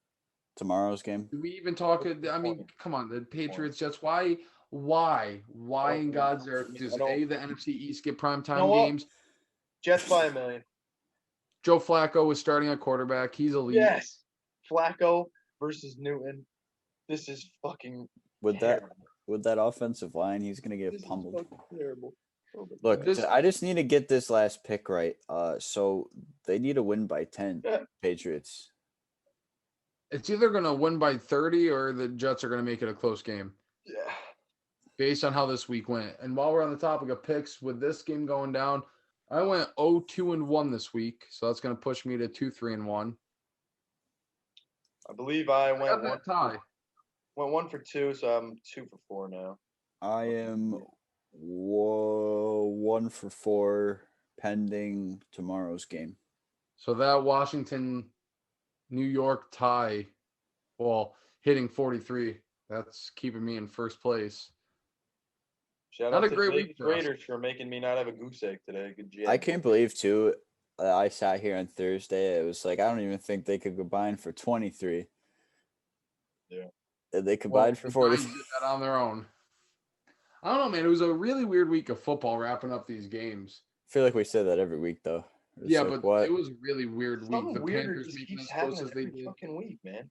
tomorrow's game? Do we even talk? I mean, come on, the Patriots. Jets. Why in God's earth does the NFC East get primetime games? Jets by a million. Joe Flacco is starting at quarterback. He's elite. Yes. Flacco versus Newton. This is fucking terrible. With that offensive line, he's gonna get pummeled. Terrible. Look, I just need to get this last pick right. So they need to win by 10. Patriots. It's either gonna win by 30 or the Jets are gonna make it a close game. Yeah. Based on how this week went. And while we're on the topic of picks, with this game going down, I went 0-2-1 this week, so that's going to push me to 2-3-1. I believe I went one 1 for 2, so I'm 2 for 4 now. I am 1 for 4 pending tomorrow's game. So that Washington, New York tie, hitting 43, that's keeping me in first place. Shout out to the Vegas Raiders for making me not have a goose egg today. Good job. I can't believe, too, I sat here on Thursday. It was like, I don't even think they could combine for 23. Yeah. They combined for 40. Did that on their own. I don't know, man. It was a really weird week of football wrapping up these games. I feel like we say that every week, though. Yeah, but it was a really weird week. The Panthers making as close as they did. Fucking week, man.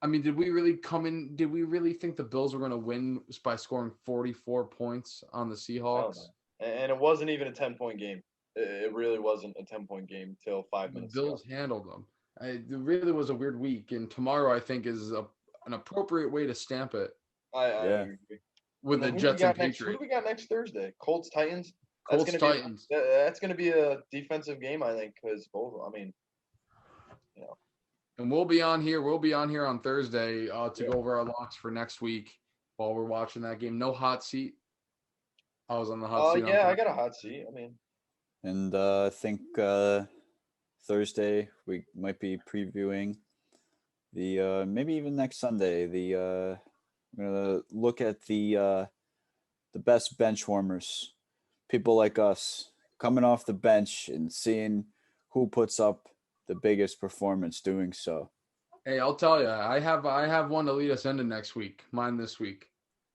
I mean, did we really think the Bills were going to win by scoring 44 points on the Seahawks? And it wasn't even a 10-point game. It really wasn't a 10-point game until 5 minutes ago. The Bills handled them. It really was a weird week, and tomorrow I think is an appropriate way to stamp it. I agree. with the Jets and Patriots. Who do we got next Thursday? Colts Titans. Titans. That's going to be a defensive game, I think, because both. I mean, And we'll be on here. We'll be on here on Thursday to go over our locks for next week while we're watching that game. No hot seat. I was on the hot seat. Yeah, I got a hot seat. I mean, and I think Thursday we might be previewing the maybe even next Sunday. I'm gonna look at the best bench warmers, people like us coming off the bench and seeing who puts up the biggest performance doing so. Hey, I'll tell you, I have one to lead us into next week. Mine this week.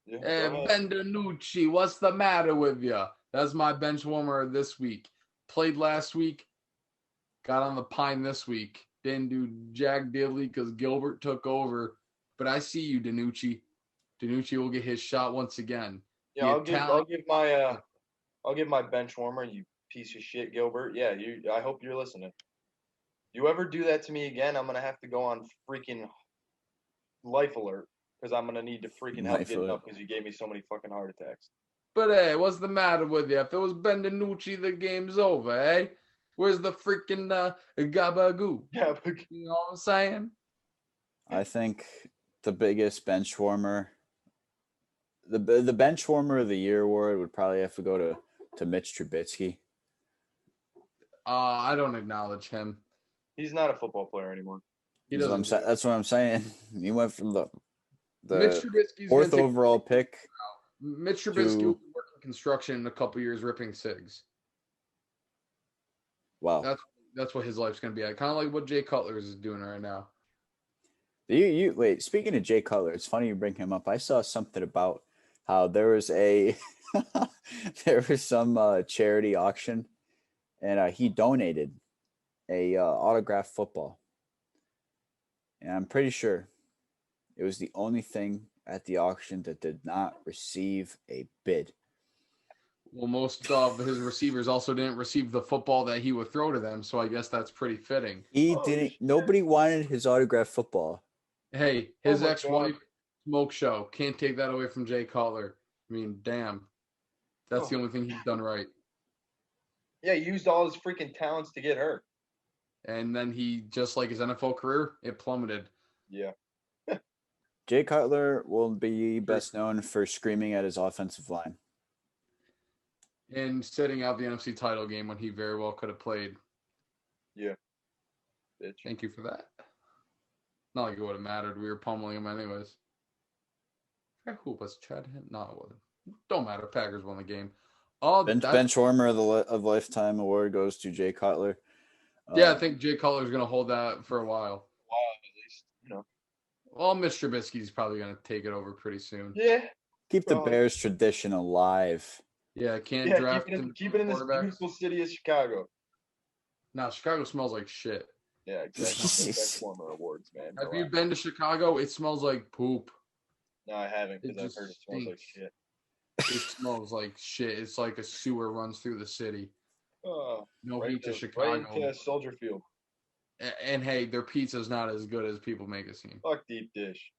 yeah, Hey, Ben DiNucci, what's the matter with you? That's my bench warmer this week. Played last week. Got on the pine this week. Didn't do jack diddly because Gilbert took over. But I see you, DiNucci. DiNucci will get his shot once again. Yeah, I'll give my bench warmer, you piece of shit, Gilbert. Yeah, I hope you're listening. You ever do that to me again, I'm gonna have to go on freaking life alert because I'm gonna need to freaking help getting up because you gave me so many fucking heart attacks. But hey, what's the matter with you? If it was Ben DiNucci, the game's over, eh? Where's the freaking gabagoo? Gabagoo. You know what I'm saying? I think the biggest bench warmer, the bench warmer of the year award would probably have to go to Mitch Trubisky. I don't acknowledge him. He's not a football player anymore. That's what I'm saying. He went from the Mitch Trubisky's fourth overall pick. Mitch Trubisky will be working construction in a couple years, ripping cigs. Wow, that's what his life's going to be at. Kind of like what Jay Cutler is doing right now. You wait. Speaking of Jay Cutler, it's funny you bring him up. I saw something about how there was some charity auction, and he donated a autographed football, and I'm pretty sure it was the only thing at the auction that did not receive a bid. Well, most of his receivers also didn't receive the football that he would throw to them, so I guess that's pretty fitting. He didn't. Nobody wanted his autographed football. Hey, his ex-wife, Smoke Show, can't take that away from Jay Cutler. I mean, damn. That's the only thing he's done right. Yeah, he used all his freaking talents to get her. And then he, just like his NFL career, it plummeted. Yeah. Jay Cutler will be best known for screaming at his offensive line. And sitting out the NFC title game when he very well could have played. Yeah. Thank you for that. Not like it would have mattered. We were pummeling him anyways. Who was Chad? No, it wasn't. Don't matter. Packers won the game. Bench warmer of lifetime award goes to Jay Cutler. Yeah, I think Jay Cutler's going to hold that for a while. At least, Well, Mitch Trubisky's probably going to take it over pretty soon. Yeah. Keep the Bears tradition alive. Yeah, keep it in this beautiful city of Chicago. No, Chicago smells like shit. Yeah, exactly. Bench warmer awards, man. Have you been to Chicago? It smells like poop. No, I haven't because I've heard it smells like shit. It smells like shit. It's like a sewer runs through the city. No heat to Chicago. Right into Soldier Field. And hey, their pizza's not as good as people make it seem. Fuck deep dish.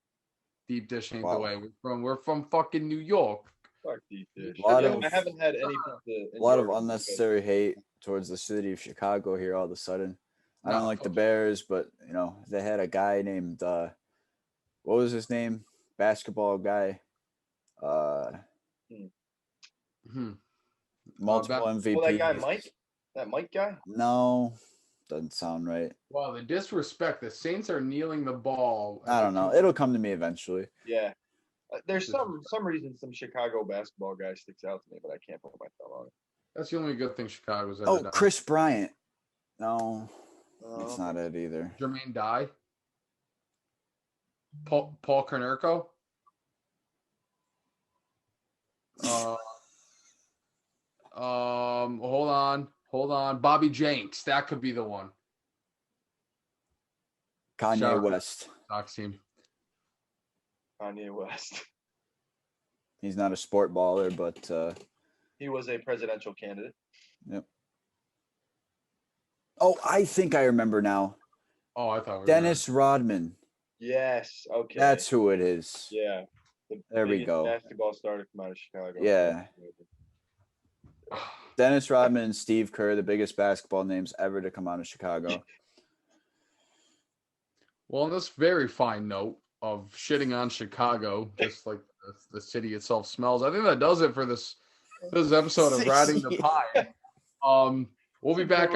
Deep dish ain't the way. We're from fucking New York. Fuck deep dish. I haven't had any pizza. A lot of unnecessary hate towards the city of Chicago here all of a sudden. I don't like the Bears, but they had a guy named what was his name? Basketball guy. Multiple MVP. Oh, that guy Mike? That Mike guy? No, doesn't sound right. Wow, the disrespect. The Saints are kneeling the ball. I don't know. It'll come to me eventually. Yeah. There's some reason some Chicago basketball guy sticks out to me, but I can't put my thumb on it. That's the only good thing Chicago's ever done. Chris Bryant. No, it's not it either. Jermaine Dye. Paul Konerko. Hold on. Bobby Jenks. That could be the one. Kanye West. Sox team. Kanye West. He's not a sport baller, but he was a presidential candidate. Yep. Oh, I think I remember now. Oh, I thought Dennis Rodman. Yes. Okay. That's who it is. Yeah. There we go. Basketball star to come out of Chicago. Yeah. Dennis Rodman and Steve Kerr, the biggest basketball names ever to come out of Chicago. Well, on this very fine note of shitting on Chicago, just like the city itself smells, I think that does it for this episode of Riding the Pie. We'll be back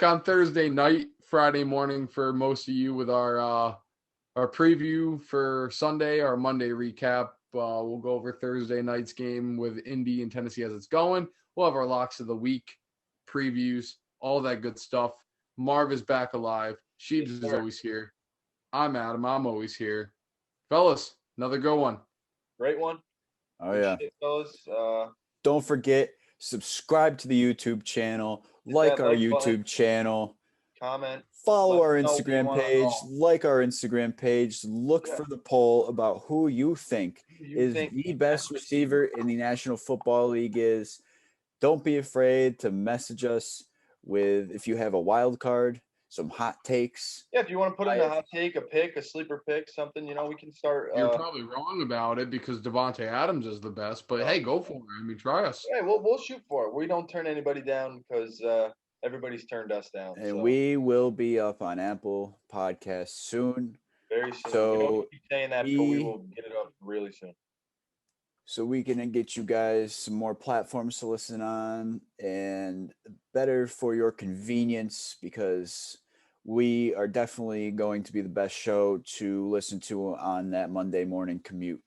on Thursday night, Friday morning for most of you with our preview for Sunday, our Monday recap. We'll go over Thursday night's game with Indy and Tennessee as it's going. We'll have our locks of the week, previews, all that good stuff. Marv is back alive. Sheebs is always here. I'm Adam. I'm always here. Fellas, another good one. Great one. Oh, yeah. Shit, fellas. Don't forget, subscribe to the YouTube channel, like our YouTube channel. Comment. Follow our Instagram page, like our Instagram page, look for the poll about who you think is the best receiver in the National Football League is. Don't be afraid to message us with, if you have a wild card, some hot takes. Yeah, if you want to put in a hot take, a pick, a sleeper pick, something, we can start. You're probably wrong about it because Devontae Adams is the best, but hey, go for it. I mean, try us. Hey, we'll shoot for it. We don't turn anybody down because everybody's turned us down. And we will be up on Apple Podcasts soon. Very soon. So keep saying that, but we will get it up really soon. So we can get you guys some more platforms to listen on and better for your convenience, because we are definitely going to be the best show to listen to on that Monday morning commute.